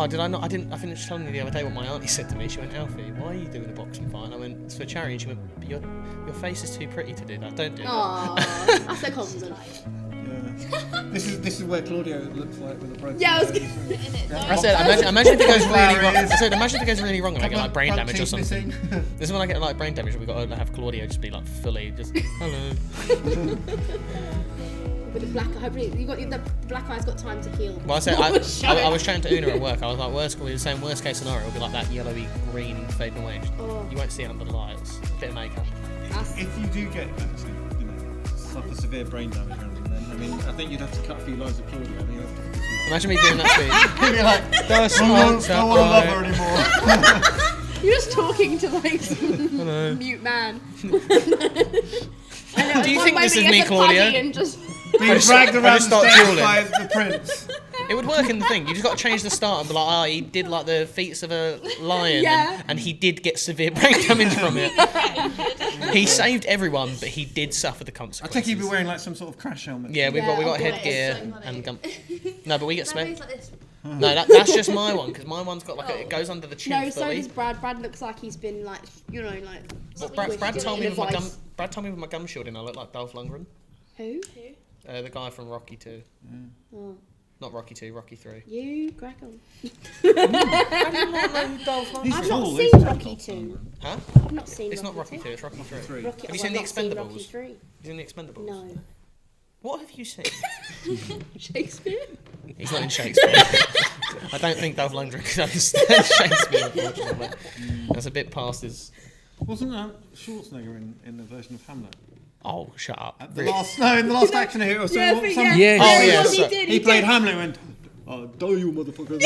did I not? I finished telling you the other day what my auntie said to me. She went, Alfie, why are you doing a boxing fight? And I went, it's for charity. And she went, your face is too pretty to do that. Don't do that. Aww, that's so compliment. Yeah. This is where Claudio looks like with a broken Yeah, I was nose. I said, imagine if it goes really wrong. I said, imagine if it goes really wrong and I get like brain damage or something. This is when I get like brain damage and we've got to have Claudio just be like fully just, hello. With the black eye, hopefully the black eye's got time to heal. Well, I said, I was chatting to Una at work. I was like, we were saying worst case scenario will be like that yellowy green fading away. You won't see it under the lights. A bit of makeup. If you do get actually, suffer severe brain damage, then I mean, I think you'd have to cut a few lines of Claudio. I think imagine me doing that speech. You'd be like, don't want to love her anymore. You're just talking to like some mute man. Do you think this is me, Claudio? Being dragged around the stairs by the prince. It would work in the thing. You just got to change the start and be like, he did like the feats of a lion, and he did get severe brain damage from it. He saved everyone, but he did suffer the consequences. I think he'd be wearing like some sort of crash helmet. Yeah, we got headgear and gum. No, but we get Like spent. this. No, that's just my one because my one's got like it goes under the chin. No, so fully. does Brad. Brad looks like he's been like, Well, Brad told me with my gum. Brad told me with my gum shielding I look like Dolph Lundgren. Who? The guy from Rocky 2. Oh. Not Rocky 2, Rocky 3. You crack on. He's I've tall, not seen isn't he? Rocky 2. Huh? I've not seen It's Rocky not Rocky 2, it's Rocky 3. Rocky, Have you seen The I've not seen Expendables? Rocky 3. Have you seen The Expendables? No. What have you seen? Shakespeare? He's not in Shakespeare. I don't think Dolph Lundgren could understand Shakespeare, unfortunately. That's a bit past his... Wasn't Schwarzenegger in the version of Hamlet? Oh, shut up. In the last action here, or Yeah, some, yeah. Yeah. Oh, yeah. he played Hamlet and went, oh, die you motherfucker.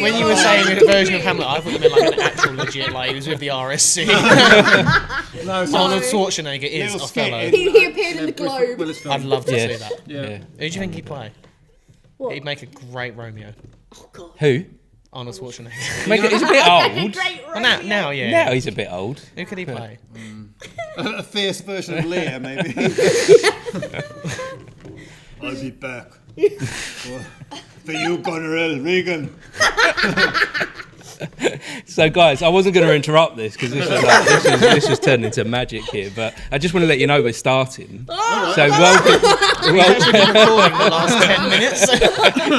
When you were saying a version of Hamlet, I thought you meant like an actual legit, like he was with the RSC. No, Arnold Schwarzenegger is Othello. He appeared in the Globe. I'd love to see that. Yeah. Who do you think he'd play? What? He'd make a great Romeo. Oh, God. Who? Arnold Schwarzenegger. He's a bit old. Well, now, yeah. Now he's a bit old. Who could he play? A fierce version of Lear, maybe. I'll be back. For you, Goneril Regan. So, guys, I wasn't going to interrupt this because this has turned into magic here. But I just want to let you know we're starting. So, welcome. We've been recording the last 10 minutes.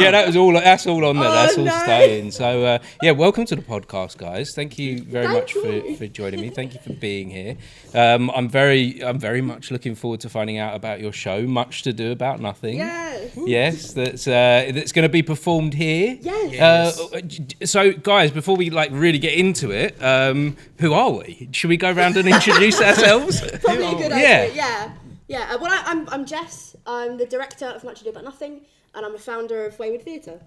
Yeah, that's all on there. That's all staying. So, welcome to the podcast, guys. Thank you very much for joining me. Thank you for being here. I'm very much looking forward to finding out about your show. Much to do about nothing. Yes, that's going to be performed here. Yes. So, guys, before we really get into it, who are we? Should we go around and introduce ourselves? Probably a good idea. Yeah. Well, I'm Jess. I'm the director of Much Ado About Nothing, and I'm a founder of Wayward Theatre.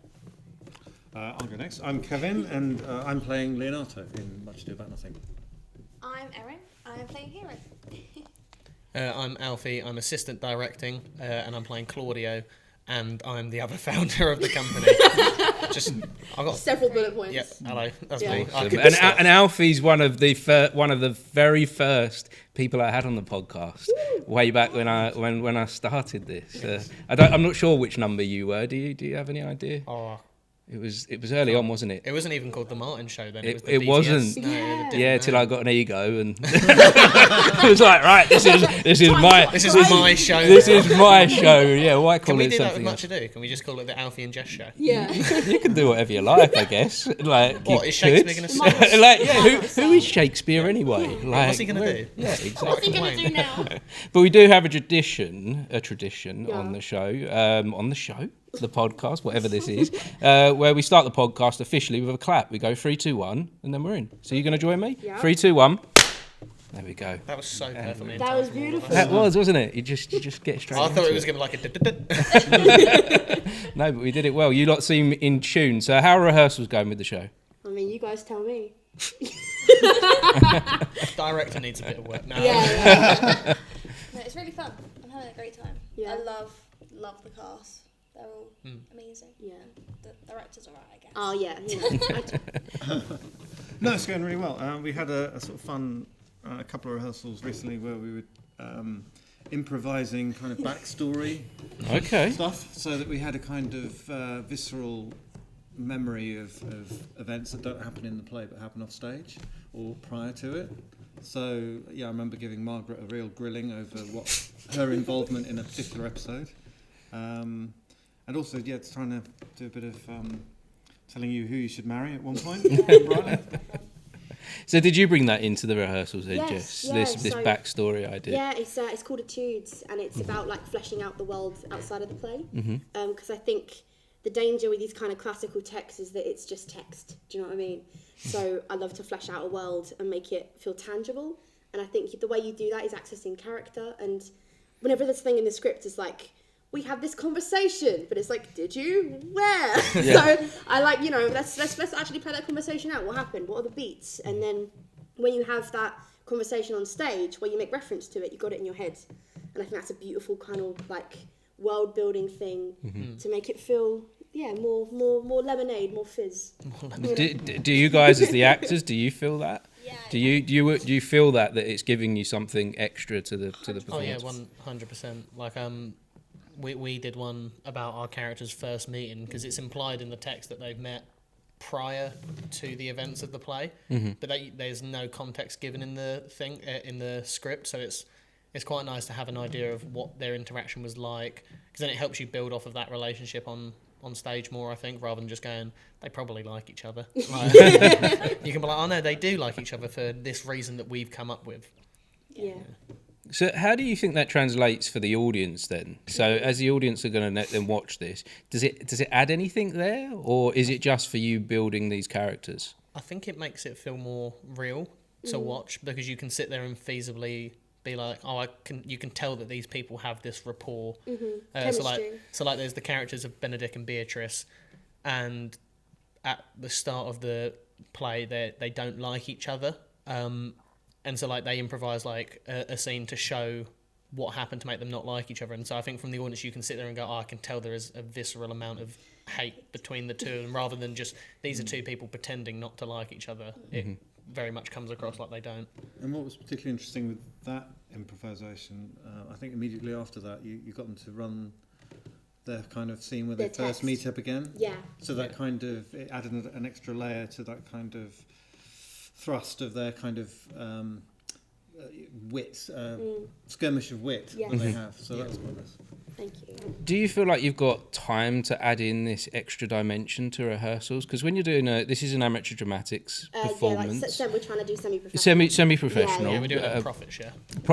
I'll go next. I'm Kevin, and I'm playing Leonardo in Much Ado About Nothing. I'm Erin. I'm playing Erin. I'm Alfi. I'm assistant directing, and I'm playing Claudio, and I'm the other founder of the company. I've got several bullet points. Yep. Hello. That's Yeah. me. Awesome. And Alfie's one of the very first people I had on the podcast way back when I started this. I'm not sure which number you were. Do you have any idea? Oh. It was early on, wasn't it? It wasn't even called the Martin Show then. It was the it BTS. wasn't. No, Till I got an ego and I was like, right, this is my show. This is my show. Yeah, why call Can we it do that with something Much else? Ado? Can we just call it the Alfie and Jess Show? Yeah. You can do whatever you like, I guess. What is Shakespeare going to say? Who is Shakespeare anyway? What's he going to do? Yeah, exactly. What's he going to do now? But we do have a tradition on the show, the podcast, whatever this is, where we start the podcast officially with a clap. We go 3, 2, 1, and then we're in. So you're going to join me? Yeah. 3, 2, 1. There we go. That was so perfect. That was beautiful. That was, wasn't it? You just get straight. I thought it was into going to be like a... No, but we did it well. You lot seem in tune. So how are rehearsals going with the show? I mean, you guys tell me. Director needs a bit of work now. Yeah. No, it's really fun. I'm having a great time. Yeah. I love the cast. They're all amazing. Yeah. The director's alright, I guess. Oh, yeah. No, it's going really well. We had a sort of fun couple of rehearsals recently where we were improvising kind of backstory Okay. stuff, so that we had a kind of visceral memory of events that don't happen in the play but happen off stage or prior to it. So yeah, I remember giving Margaret a real grilling over what her involvement in a particular episode, and also it's trying to do a bit of telling you who you should marry at one point. So did you bring that into the rehearsals then, Yes, Jess? This so backstory idea? Yeah, it's called Etudes, and it's about like fleshing out the world outside of the play. Because I think the danger with these kind of classical texts is that it's just text. Do you know what I mean? So I love to flesh out a world and make it feel tangible. And I think the way you do that is accessing character. And whenever this thing in the script is like, we had this conversation, but it's like, did you? Where? Yeah. So I like, let's actually play that conversation out. What happened? What are the beats? And then when you have that conversation on stage where you make reference to it, you got it in your head. And I think that's a beautiful kind of like world building thing to make it feel more lemonade, more fizz. Do you guys as the actors, do you feel that? Yeah. Do you feel that it's giving you something extra to the performance? Oh yeah, 100%. Like we did one about our characters' first meeting because it's implied in the text that they've met prior to the events of the play, but there's no context given in the thing in the script, so it's quite nice to have an idea of what their interaction was like, because then it helps you build off of that relationship on stage more, I think, rather than just going, they probably like each other. Like, you can be like, oh no, they do like each other for this reason that we've come up with. Yeah. So how do you think that translates for the audience then? So as the audience are going to then watch this, does it add anything there, or is it just for you building these characters? I think it makes it feel more real to watch, because you can sit there and feasibly be like, oh, you can tell that these people have this rapport. So like there's the characters of Benedict and Beatrice, and at the start of the play they don't like each other, and so like they improvise like a scene to show what happened to make them not like each other. And so I think from the audience you can sit there and go, oh, I can tell there is a visceral amount of hate between the two, and rather than just these are two people pretending not to like each other, it very much comes across like they don't. And what was particularly interesting with that improvisation, I think immediately after that you got them to run their kind of scene where they first meet up again. Yeah. So that kind of, it added an extra layer to that kind of thrust of their kind of wit, skirmish of wit that they have. So that's quite nice. Thank you. Do you feel like you've got time to add in this extra dimension to rehearsals? Because when you're doing this is an amateur dramatics performance. Yeah, like we're trying to do semi-professional. Semi-professional. Yeah, we do a profit share.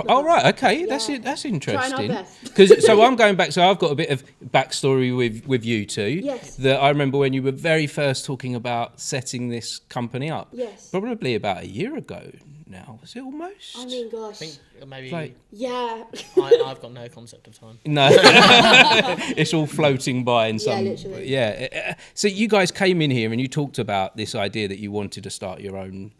Oh right, okay, Yeah. that's interesting. Trying our best. Because so I'm going back. So I've got a bit of backstory with you two. Yes. That I remember when you were very first talking about setting this company up. Yes. Probably about a year ago now. Was it almost? I mean, gosh. I think maybe Like- Yeah. I've got no concept of time. No, it's all floating by in some. literally. Yeah. So you guys came in here and you talked about this idea that you wanted to start your own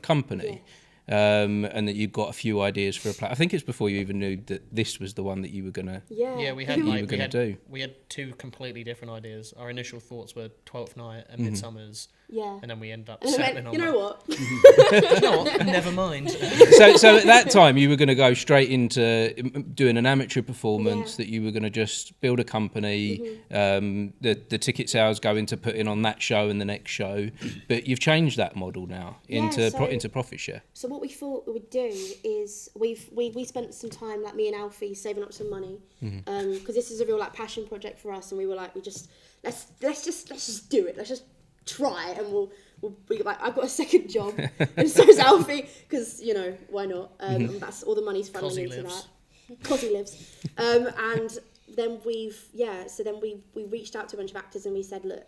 company, and that you got a few ideas for a play. I think it's before you even knew that this was the one that you were gonna. Yeah. We had You were gonna do. we had two completely different ideas. Our initial thoughts were 12th Night and Midsummer's, Yeah. and then we ended up And I settling went, on you know what? You know what? Never mind. So at that time you were going to go straight into doing an amateur performance. Yeah. That you were going to just build a company. The ticket sales go into putting on that show and the next show, but you've changed that model now into profit share. So what we thought we would do is we spent some time, like me and Alfi, saving up some money, because this is a real like passion project for us, and we were like, let's just do it. Let's just try, and we'll be like, I've got a second job, and so is Alfi, because why not? And that's all the money's funneling into that. Cause he lives. And then we reached out to a bunch of actors and we said, look,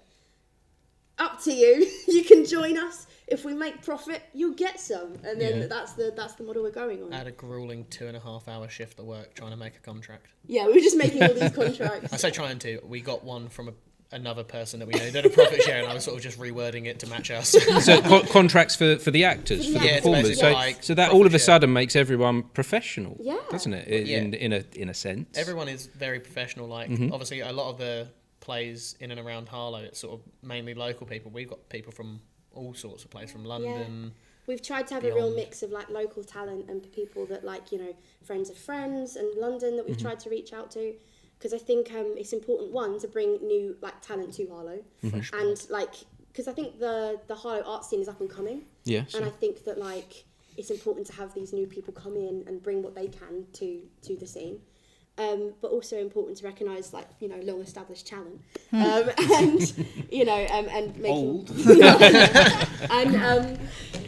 up to you. You can join us. If we make profit, you'll get some. And then that's the model we're going on. I had a grueling 2.5 hour shift at work trying to make a contract. Yeah, we were just making all these contracts. I say trying to. We got one from another person that we know did a profit share, and I was sort of just rewording it to match us. So contracts for the actors, for the performers. basically So that all of a sudden makes everyone professional, Yeah. doesn't it? In a sense. Everyone is very professional. Like obviously, a lot of the plays in and around Harlow, it's sort of mainly local people. We've got people from all sorts of places, from London. We've tried to have a real mix of like local talent and people that like friends of friends and London that we've tried to reach out to. because I think it's important, one, to bring new like talent to Harlow, and like because I think the Harlow art scene is up and coming. Yeah. And I think that like it's important to have these new people come in and bring what they can to the scene. But also important to recognise, like, you know, long-established talent, and you know, and making Old.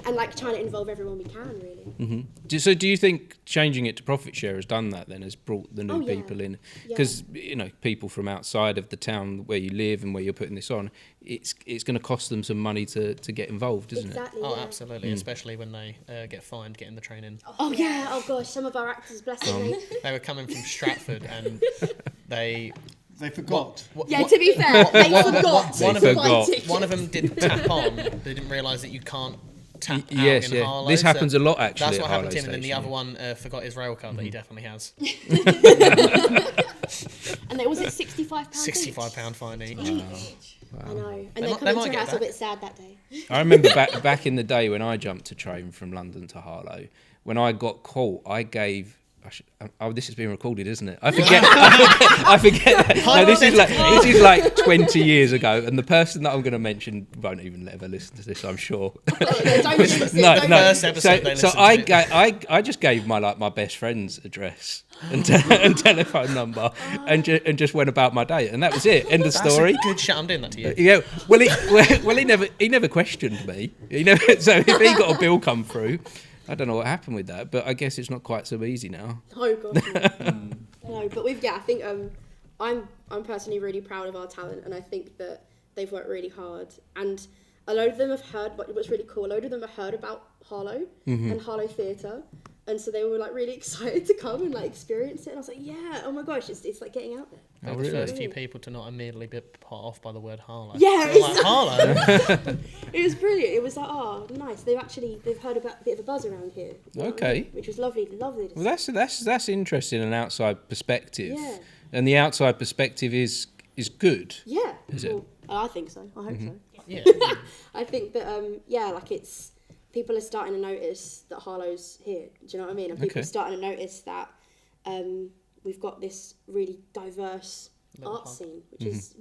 and like trying to involve everyone we can, really. So do you think changing it to profit share has done that then, has brought the new Oh, yeah. people in? Because, you know, people from outside of the town where you live and where you're putting this on, it's going to cost them some money to get involved, isn't Exactly. Oh, yeah. absolutely, especially when they get fined getting the training. Oh yeah. Oh gosh, some of our actors, bless them. They were coming from Stratford and they forgot. Yeah, to be fair, they forgot. One to of buy them- tickets. One of them didn't tap on. They didn't realise that you can't tap out Yes, in yeah. Harlow. This so happens a lot, actually, That's at what happened to him. Harlow And then the Station, other one forgot his rail card that he definitely has. And it was at £65. £65 fine each. I know. And They they might- come they into might our get house a back. bit sad that day. I remember back in the day when I jumped a train from London to Harlow, when I got caught, I gave... this has been recorded, isn't it? I forget. I forget. No, this is like 20 years ago, and the person that I'm going to mention won't even ever listen to this, I'm sure. Don't jinx it, No. don't First jinx episode they So listened to. I just gave my best friend's address and telephone number, and just went about my day, and that was it. End of story. That's a good shit. I'm doing that to you. Yeah. Well, he never questioned me. So if he got a bill come through, I don't know what happened with that, but I guess it's not quite so easy now. Oh god. No, but I think I'm personally really proud of our talent, and I think that they've worked really hard. And a load of them have heard what's really cool. A load of them have heard about Harlow and Harlow Theatre, and so they were like really excited to come and like experience it. And I was like, yeah, oh my gosh, it's like getting out there. They're Oh, the really? first few people to not immediately be put off by the word Harlow. Yeah, They were like, Harlow? It was brilliant. It was like, oh, nice. They've heard about a bit of a buzz around here. You know what I Okay. mean? Which was lovely to Well, see. that's interesting, an outside perspective. Yeah. And the outside perspective is good. Yeah. Is it? Well, I think so. I hope so. Yeah. I think that like it's people are starting to notice that Harlow's here. Do you know what I mean? And people Okay. are starting to notice that we've got this really diverse art hub. scene, which is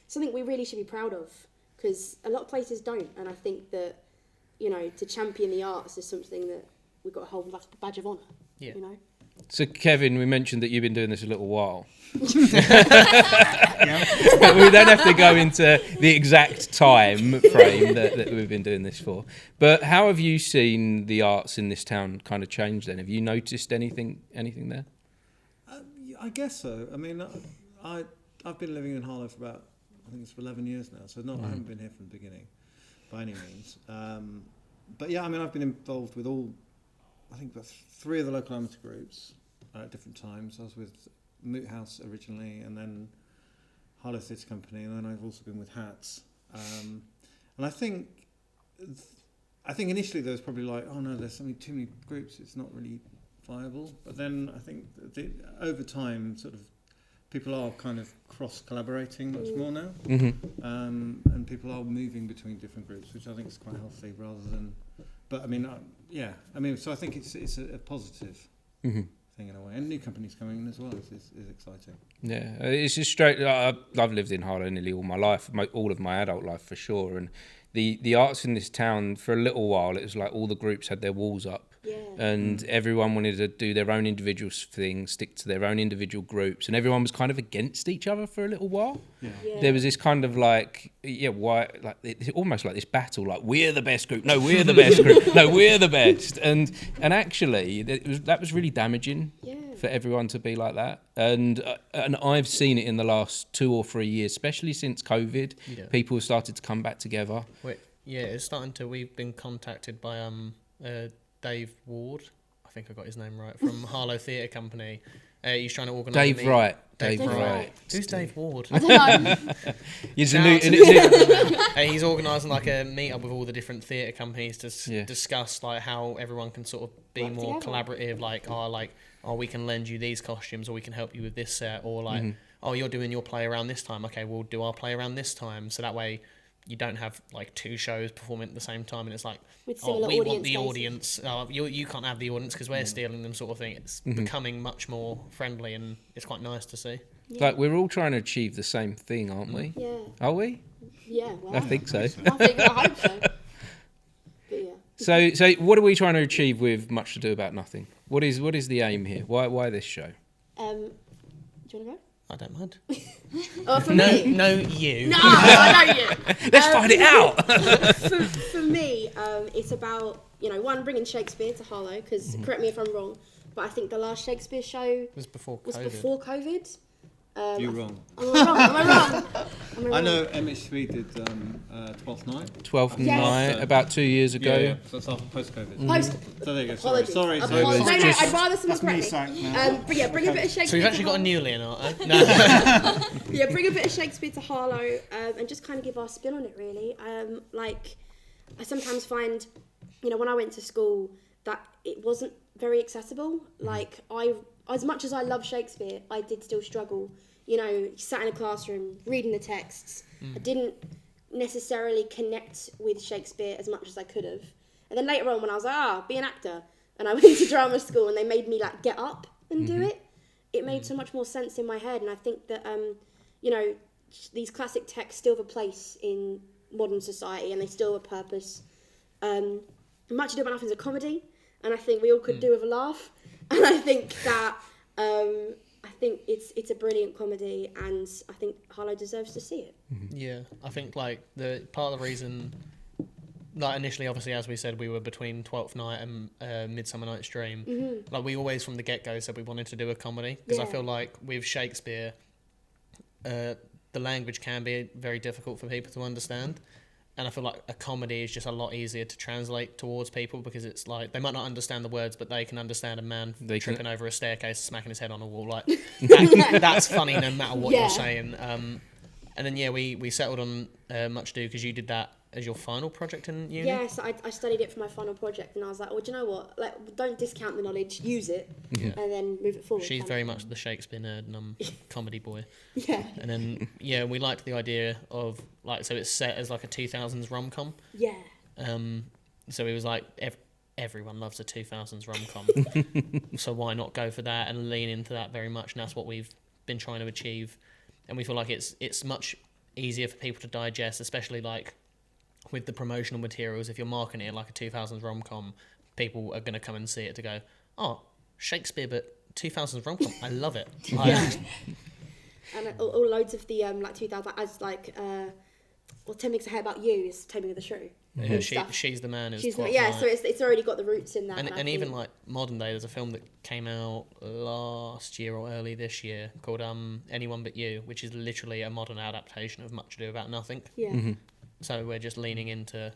something we really should be proud of, because a lot of places don't. And I think that to champion the arts is something that we've got to hold like a badge of honour. Yeah. You know. So, Kevin, we mentioned that you've been doing this a little while. Yeah. We don't have to go into the exact time frame that we've been doing this for. But how have you seen the arts in this town kind of change then? Have you noticed anything there? I guess so. I mean, I've been living in Harlow for about, I think it's 11 years now, so I haven't been here from the beginning by any means. But yeah, I mean, I've been involved with I think about 3 of the local amateur groups at different times. I was with Moot House originally, and then Harlow Theatre Company, and then I've also been with Hats. And I think initially there was probably like, oh no, there's too many groups, it's not really viable. But then I think over time, sort of, people are kind of cross-collaborating much more now, and people are moving between different groups, which I think is quite healthy rather than. But I mean, so I think it's a positive thing in a way, and new companies coming in as well is exciting. Yeah, it's just straight. I've lived in Harlow nearly all my life, all of my adult life for sure, and the arts in this town for a little while, it was like all the groups had their walls up. Yeah. And everyone wanted to do their own individual things, stick to their own individual groups, and everyone was kind of against each other for a little while. Yeah. There was this kind of like, why, like it's almost like this battle, like we're the best group, no, we're the best group, no, we're the best, and actually that was really damaging for everyone to be like that, and I've seen it in the last 2 or 3 years, especially since COVID. Yeah. People have started to come back together. It's starting to. We've been contacted by Dave Ward, I think I got his name right, from Harlow Theatre Company. He's trying to organise. Dave Wright. Who's Dave Ward? I don't know. He's a Shout new, out to and he's organising like a meet up with all the different theatre companies to Yeah. discuss like how everyone can sort of be Work more together. collaborative. We can lend you these costumes, or we can help you with this set, or like you're doing your play around this time. Okay, we'll do our play around this time. So that way, you don't have like two shows performing at the same time, and it's like, With oh, similar we want audience the bases. audience. You can't have the audience because we're stealing them, sort of thing. It's becoming much more friendly, and it's quite nice to see. Yeah. Like we're all trying to achieve the same thing, aren't we? Yeah. Are we? Yeah. Well, I think so. I hope so. But yeah. So what are we trying to achieve with Much to Do About Nothing? What is the aim here? Why this show? Do you want to go? I don't mind. Oh, for No, me. no, you. No, I know you. Let's find it out. For me, it's about, one, bringing Shakespeare to Harlow, because correct me if I'm wrong, but I think the last Shakespeare show It was before was COVID. before COVID. You're wrong. Am I wrong? I know MHV did Twelfth Night. 12th Yes. night, about 2 years ago. Yeah. So that's after post-COVID. Post. So there you go. Apologies. Sorry. Apologies. No, just- I'd rather someone That's me, correct me. sack now. But yeah, bring a bit of Shakespeare. So we've actually to got a Harlow. new Leonardo. No. Yeah, bring a bit of Shakespeare to Harlow, and just kind of give our spin on it, really. Like, I sometimes find, when I went to school, that it wasn't very accessible. Like, as much as I love Shakespeare, I did still struggle. Sat in a classroom, reading the texts. I didn't necessarily connect with Shakespeare as much as I could have. And then later on, when I was like, be an actor, and I went to drama school and they made me like get up and do it, it made so much more sense in my head. And I think that, these classic texts still have a place in modern society and they still have a purpose. Much Ado About Nothing is a comedy, and I think we all could do with a laugh. And I think that it's a brilliant comedy, and I think Harlow deserves to see it. Yeah, I think like the part of the reason, like initially, obviously, as we said, we were between 12th Night and Midsummer Night's Dream. Like we always from the get-go said we wanted to do a comedy, because I Yeah. feel like with Shakespeare, the language can be very difficult for people to understand. And I feel like a comedy is just a lot easier to translate towards people, because it's like they might not understand the words, but they can understand a man tripping over a staircase, smacking his head on a wall. Like that's funny no matter what Yeah. you're saying. And then we settled on Much Ado because you did that as your final project in uni. Yes, I studied it for my final project, and I was like, well, do you know what? Like, don't discount the knowledge, use it, and then move it forward. She's kind very of much the Shakespeare nerd, and I'm comedy boy. thing. Yeah. And then we liked the idea of like, so it's set as like a 2000s rom-com. Yeah. So it was like everyone loves a 2000s rom-com, so why not go for that and lean into that very much? And that's what we've been trying to achieve, and we feel like it's much easier for people to digest, especially like with the promotional materials. If you're marketing it like a 2000s rom-com, people are going to come and see it to go, oh, Shakespeare but 2000s rom-com, I love it. Yeah. And all loads of the like 2000, as like well, 10 Things I Hate About You is Taming of the Shrew. and stuff. She's the Man is She's quite yeah, right. so it's already got the roots in that. And I even think- like modern day, there's a film that came out last year or early this year called Anyone But You, which is literally a modern adaptation of Much Ado About Nothing. yeah. So we're just leaning into,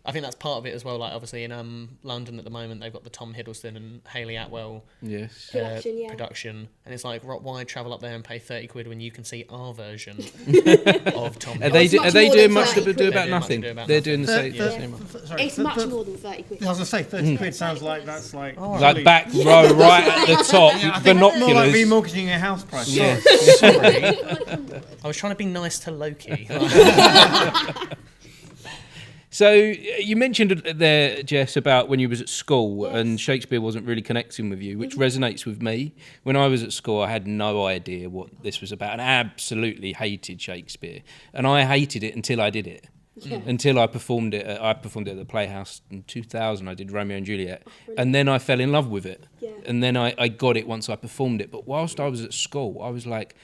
I think that's part of it as well. Like obviously in London at the moment, they've got the Tom Hiddleston and Hayley Atwell Yes. production, and it's like, why travel up there and pay 30 quid when you can see our version of Tom? Are they it's much doing more than much 30 to do quid. about They're doing nothing? Much Ado About They're Nothing. doing the same one. Sorry, It's much more than 30 quid. I was going to say 30 quid sounds like that's like Like back row, right at the top, Yeah, I think more like binoculars. remortgaging a house price. Yeah. Sorry, I was trying to be nice to Loki. So you mentioned there, Jess, about when you was at school Yes. and Shakespeare wasn't really connecting with you, which resonates with me. When I was at school, I had no idea what this was about and absolutely hated Shakespeare. And I hated it until I did it. Yeah. Until I performed it. I performed it at the Playhouse in 2000. I did Romeo and Juliet. And then I fell in love with it. Yeah. And then I got it once I performed it. But whilst I was at school, I was like,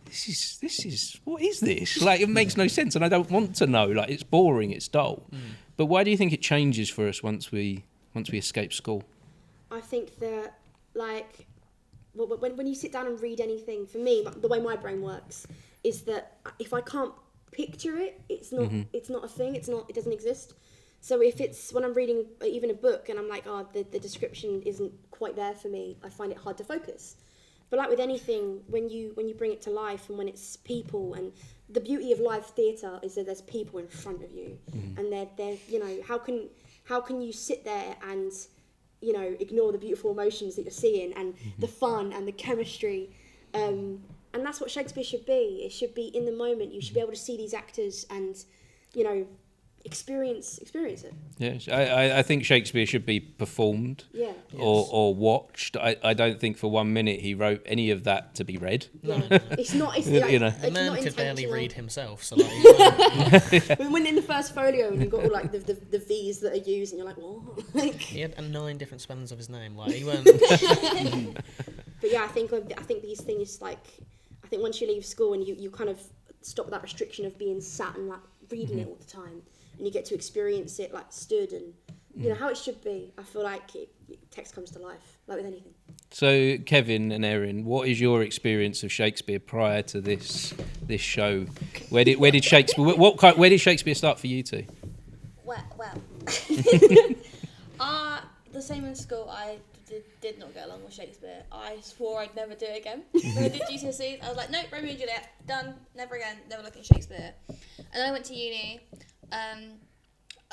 this is what is this? Like, it makes no sense, and I don't want to know. Like, it's boring, it's dull. But why do you think it changes for us once we escape school? I think that, like, when you sit down and read anything, for me, the way my brain works is that if I can't picture it, it's not a thing. It doesn't exist. So if it's when I'm reading even a book and I'm like, the description isn't quite there for me, I find it hard to focus. But like with anything, when you bring it to life and when it's people, and the beauty of live theatre is that there's people in front of you, and they're how can you sit there and ignore the beautiful emotions that you're seeing and the fun and the chemistry, and that's what Shakespeare should be. It should be in the moment. You should be able to see these actors and you know, experience it. Yes, I think Shakespeare should be performed Yeah. or watched. I don't think for 1 minute he wrote any of that to be read. Yeah. It's not. It's You know. The man not could barely intentional. read himself, so like, When in the first folio and you've got all like the V's that are used and you're like, what? Like, he had 9 different spellings of his name. Like he weren't. but yeah, I think these things, like, I think once you leave school and you kind of stop that restriction of being sat and like reading it all the time, and you get to experience it like stood and you know how it should be. I feel like text comes to life, like with anything. So, Kevin and Erin, what is your experience of Shakespeare prior to this show? Where did Shakespeare where did Shakespeare start for you two? Well. The same in school, I did not get along with Shakespeare. I swore I'd never do it again. When I did GCSEs, I was like, nope, Romeo and Juliet, done, never again, never looking at Shakespeare. And then I went to uni,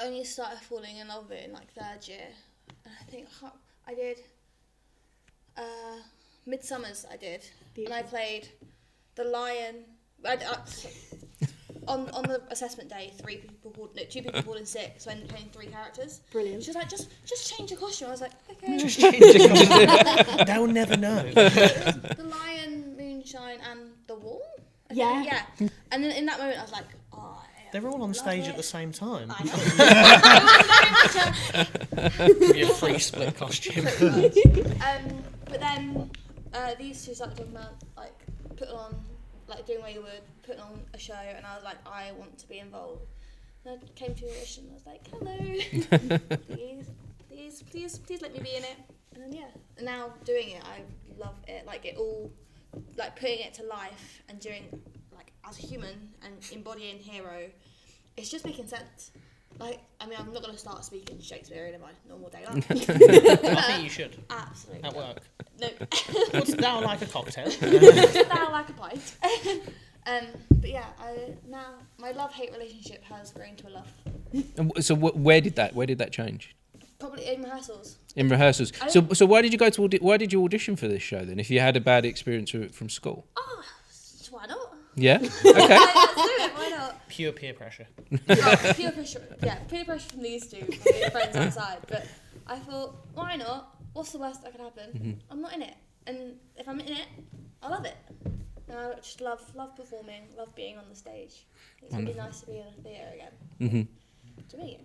only started falling in love with it in like 3rd year. And I think I did Midsummer's I did. Beautiful. And I played the Lion. On the assessment day, 2 people called in sick, so I ended up playing 3 characters. Brilliant. She was like, just change your costume. I was like, okay. Just change it. They'll never know. The Lion, Moonshine, and the Wall. I think, Yeah. yeah. And then in that moment, I was like, oh. They're all on love stage it. at the same time. I know. It was very much Your free split costume. but then these two started talking about like putting on, like doing Wayward, putting on a show, and I was like, I want to be involved. And I came to audition and I was like, hello, please let me be in it. And then and now doing it, I love it. Like it all, like putting it to life and doing like as a human and embodying hero, it's just making sense. Like, I mean, I'm not going to start speaking Shakespeare in my normal day life. I think you should. Absolutely. At work. No. What's thou like a cocktail? Now like a pint. But yeah, now my love-hate relationship has grown to a love. And so where did that change? Probably in rehearsals. In rehearsals. So why did you why did you audition for this show then? If you had a bad experience with it from school? Oh, why not? Yeah. Okay. Let's do it. Why not? Pure peer pressure. Peer pressure. Yeah, peer pressure from these two, from the friends outside. But I thought, why not? What's the worst that could happen? Mm-hmm. I'm not in it, and if I'm in it, I love it. And I just love performing, love being on the stage. It's really nice to be in a theatre again. To me.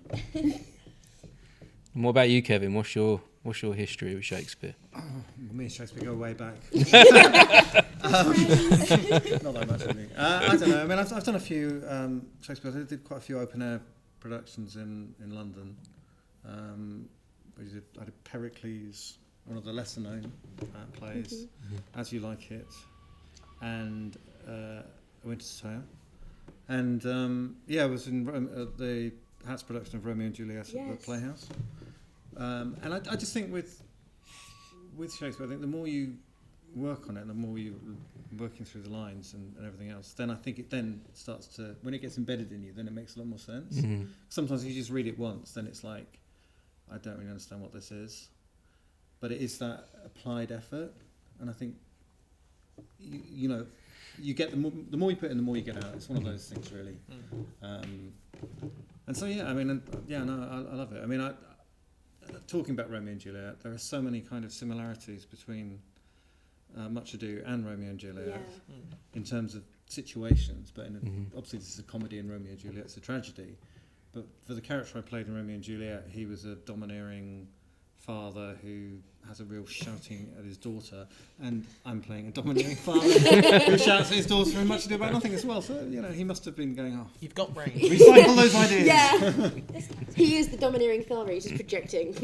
And what about you, Kevin? What's your history with Shakespeare? Me and Shakespeare go way back. Not that much, really. I don't know. I mean, I've done a few Shakespeare. I did quite a few open air productions in London. I did Pericles, one of the lesser known plays, As You Like It, and A Winter's Tale. And I was in the Hats production of Romeo and Juliet at the Playhouse. And I just think with Shakespeare, I think the more you work on it, and the more you're working through the lines and everything else, then I think it then starts to, when it gets embedded in you, then it makes a lot more sense. Sometimes if you just read it once, then it's like, I don't really understand what this is. But it is that applied effort, and I think, you know, you get the more you put in, the more you get out. It's one of those things, really. And so, I mean, I love it. I mean, talking about Romeo and Juliet, there are so many kind of similarities between Much Ado and Romeo and Juliet in terms of situations, but obviously this is a comedy and Romeo and Juliet's a tragedy. But for the character I played in Romeo and Juliet, he was a domineering father who has a real shouting at his daughter, and I'm playing a domineering father who shouts at his daughter in Much Ado About Nothing as well. So, you know, he must have been going, You've got brains. recycle those ideas. Yeah. He is the domineering father. He's just projecting.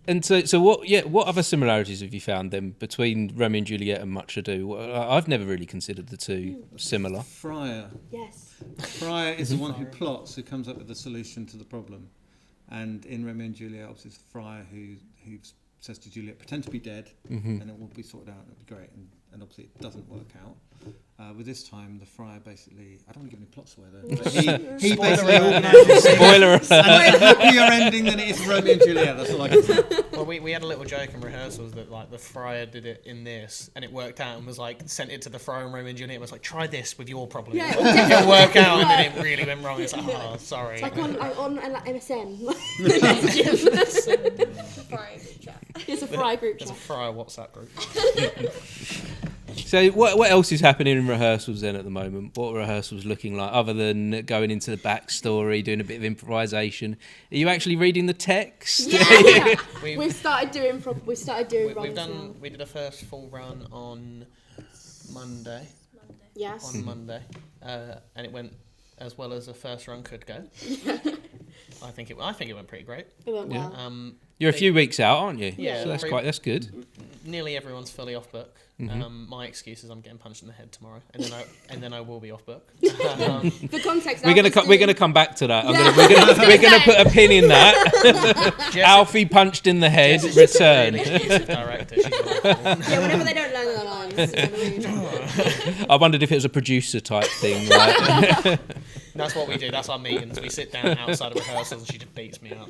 And so what other similarities have you found then between Romeo and Juliet and Much Ado? I've never really considered the two similar. Friar. Yes. Friar is the one who plots, who comes up with the solution to the problem. And in Romeo and Juliet, obviously, it's Friar who says to Juliet, pretend to be dead, and it will be sorted out, it'll be great. And and obviously it doesn't work out. With this time, the friar basically, I don't want to give any plots away though, but he basically organised Spoiler and it's a happier ending than it is Romeo and Juliet, that's all I can say. Well, we had a little joke in rehearsals that like the friar did it in this, and it worked out, and was like sent it to the friar and Romeo and Juliet, and was like, try this with your problem. Yeah, It'll work out, and then it really went wrong. It's like, oh, sorry. It's like on like MSN. Friar group chat. It's a fry group There's a chat. friar WhatsApp group. So what else is happening in rehearsals then at the moment? What are rehearsals looking like other than going into the backstory, doing a bit of improvisation? Are you actually reading the text? Yeah. We've We've started doing runs now. we did a first full run on Monday. Yes. On Monday, and it went as well as a first run could go. I think it went pretty great. It went well. You're a few weeks out, aren't you? Yeah. So that's good. Nearly everyone's fully off book. Mm-hmm. My excuse is I'm getting punched in the head tomorrow, and then I will be off book. For context, We're gonna come back to that. We're gonna put a pin in that. Alfie punched in the head. Jess is Return. a really abusive director. She's awful. Yeah, whenever they don't learn their lines. You know what I mean? I wondered if it was a producer type thing. Like. That's what we do. That's our meetings. We sit down outside of rehearsals, and she just beats me up.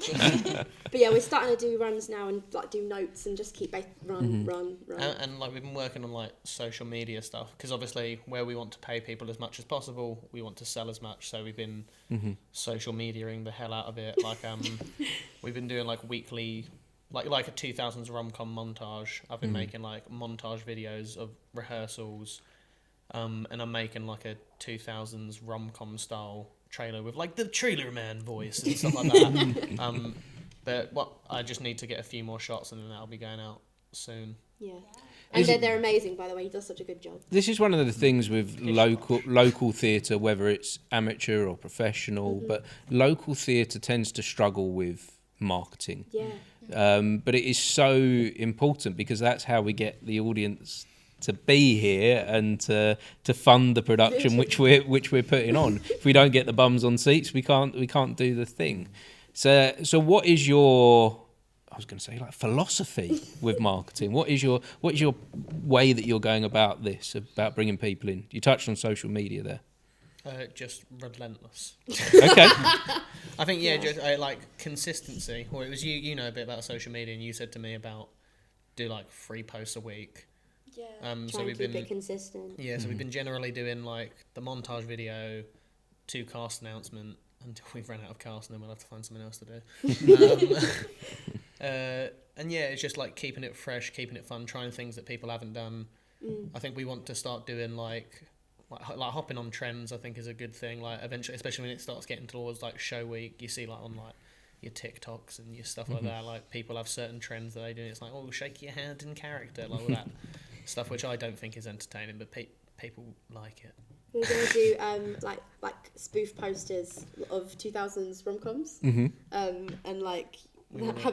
But yeah, we're starting to do runs now and like do notes and just keep run. And like we've been working on like social media stuff, because obviously where we want to pay people as much as possible, we want to sell as much. So we've been social mediaing the hell out of it. Like we've been doing like weekly, like a 2000s rom-com montage. I've been making like montage videos of rehearsals. And I'm making like a 2000s rom-com style trailer with like the trailer man voice and stuff like that. But I just need to get a few more shots, and then that'll be going out soon. Yeah. And they're amazing, by the way. He does such a good job. This is one of the things with local theatre, whether it's amateur or professional, but local theatre tends to struggle with marketing. Yeah. But it is so important, because that's how we get the audience to be here and to fund the production which we're putting on. If we don't get the bums on seats, we can't do the thing. So what is your, I was going to say, like, philosophy with marketing? What is your way that you're going about this, about bringing people in? You touched on social media there. Just relentless. Okay. I think just like consistency. Well, it was you know a bit about social media, and you said to me about do like 3 posts a week. Yeah. So Try we've and keep been it consistent. Yeah, so we've been generally doing like the montage video, 2 cast announcement until we've run out of cast, and then we'll have to find something else to do. And yeah, it's just like keeping it fresh, keeping it fun, trying things that people haven't done. I think we want to start doing like hopping on trends. I think is a good thing. Like eventually, especially when it starts getting towards like show week, you see like on like your TikToks and your stuff like that. Like people have certain trends that they do. And it's like, oh, shake your hand in character, like all that stuff, which I don't think is entertaining, but people like it. We're going to do like spoof posters of 2000s rom-coms, and like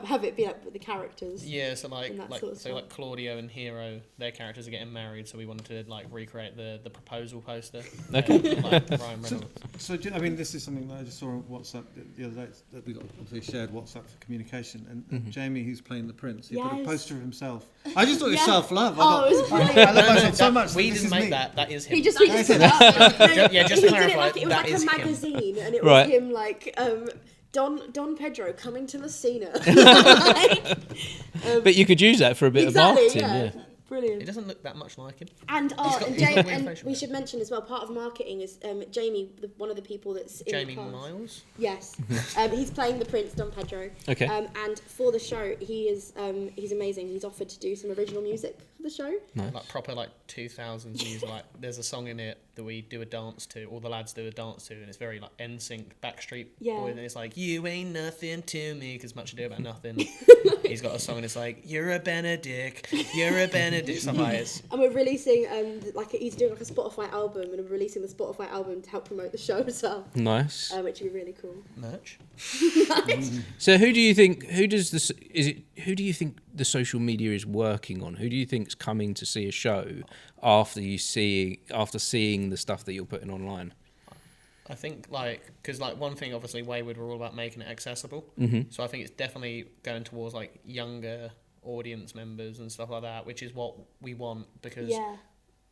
have it be like with the characters. Yeah, so like sort of like Claudio and Hero, their characters are getting married, so we wanted to like recreate the proposal poster. Okay. Like Ryan Reynolds. So I mean, this is something that I just saw on WhatsApp the other day, that we got obviously shared WhatsApp for communication, and Jamie, who's playing the prince, he put a poster of himself. I just thought it was self-love. Oh, it was brilliant. I love myself so much. We this didn't is make me. that. That is him. He just put it up. Yeah, just to he did it clarify, like it was that like a is him. magazine, and it Right. was him like Don Pedro coming to Messina. But you could use that for a bit Exactly, of marketing. yeah. Yeah. Brilliant. It doesn't look that much like him. And He's got and weird facial we hair. should mention as well, part of marketing is Jamie, one of the people that's in Jamie the cast. Miles. Yes, he's playing the Prince, Don Pedro. Okay. And for the show, he's amazing. He's offered to do some original music for the show. Like proper like 2000s music. Like there's a song in it that we do a dance to, all the lads do a dance to, and it's very like NSYNC Backstreet Yeah. Boys, and it's like you ain't nothing to me, because Much Ado About Nothing. He's got a song and it's like you're a Benedict, stuff like this. And we're releasing he's doing like a Spotify album, and we're releasing the Spotify album to help promote the show as well. Nice. Which would be really cool. Merch. So who do you think the social media is working on? Who do you think's coming to see a show after seeing the stuff that you're putting online? I think because one thing, obviously Wayward, we're all about making it accessible. So I think it's definitely going towards like younger audience members and stuff like that, which is what we want, because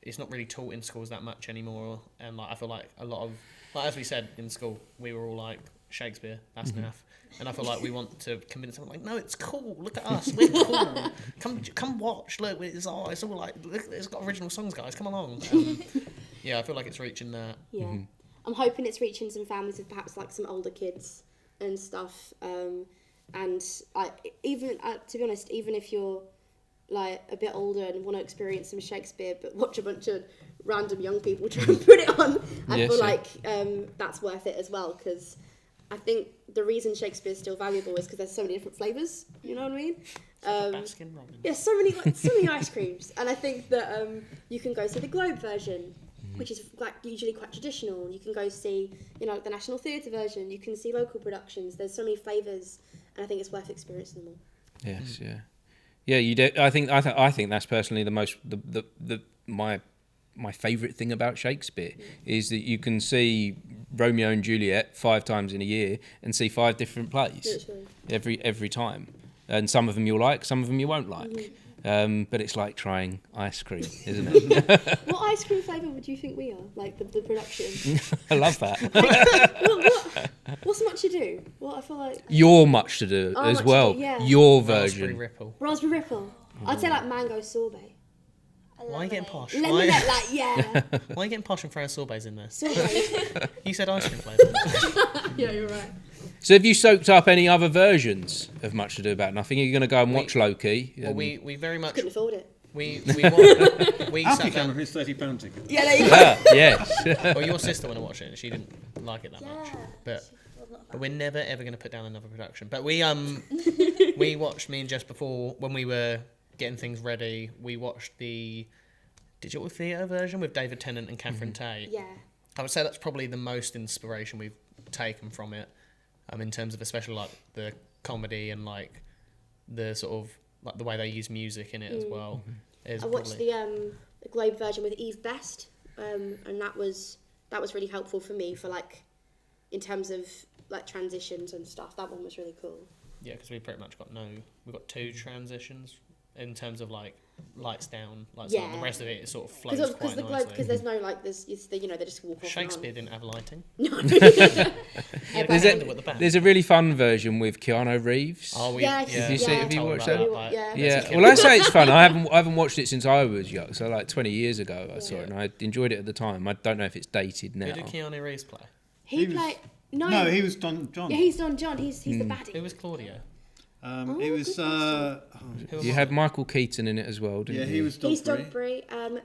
it's not really taught in schools that much anymore. And like I feel like a lot of, like as we said in school, we were all like Shakespeare, that's enough. And I feel like we want to convince them, like, no, it's cool. Look at us, we're cool. Come watch. Look, it's all like, look, it's got original songs, guys. Come along. Yeah, I feel like it's reaching that. Yeah, I'm hoping it's reaching some families with perhaps like some older kids and stuff. And even to be honest, even if you're like a bit older and want to experience some Shakespeare, but watch a bunch of random young people try and put it on, I feel like that's worth it as well, because I think the reason Shakespeare is still valuable is because there's so many different flavours. You know what I mean? Baskin Robbins. Yeah, so many ice creams, and I think that you can go see the Globe version, which is like usually quite traditional. You can go see, you know, the National Theatre version. You can see local productions. There's so many flavours, and I think it's worth experiencing them all. Yes, yeah. You do. I think that's personally the most my favourite thing about Shakespeare is that you can see Romeo and Juliet 5 times in a year and see 5 different plays every time, and some of them you'll like, some of them you won't like. But it's like trying ice cream, isn't it? What ice cream flavour would you think we are? Like the production? I love that. What's much ado? What I feel like Your much to do as Much well. Ado, yeah. Your Raspberry version. Ripple. Raspberry Ripple. I'd say like mango sorbet. Why are you getting posh? Why Why are you getting posh and throwing sorbets in there? sorbet. You said ice cream flavour. Yeah, you're right. So have you soaked up any other versions of Much to Do About Nothing? Are you going to go and watch Loki? Well, we very much Couldn't afford it. we Alfi sat came down. with his £30 ticket. Yeah, there you go. Yes. Well, your sister went to watch it and she didn't like it that much. But we're never ever going to put down another production. But we watched, me and Jess, before, when we were getting things ready, we watched the digital theatre version with David Tennant and Catherine Tate. Yeah. I would say that's probably the most inspiration we've taken from it, in terms of especially like the comedy and like the sort of like the way they use music in it as well. I watched the Globe version with Eve Best, and that was really helpful for me for like in terms of like transitions and stuff. That one was really cool. Yeah, because we pretty much we've got 2 transitions in terms of like lights down, lights on. The rest of it sort of flows quite Because the nicely. Globe, because there's no like they just walk off. Shakespeare didn't have lighting. No. There's a really fun version with Keanu Reeves. Oh, Yes. yeah. Have you watched that? Yeah. Yeah, well, I say it's fun. I haven't watched it since I was young, so like 20 years ago I saw it, and I enjoyed it at the time. I don't know if it's dated now. Who did Keanu Reeves play? He played. No, he was Don John. Yeah, he's Don John. He's the baddie. Who was Claudio? It was. You had Michael Keaton in it as well, didn't you? He was Dogberry. He's Dogberry.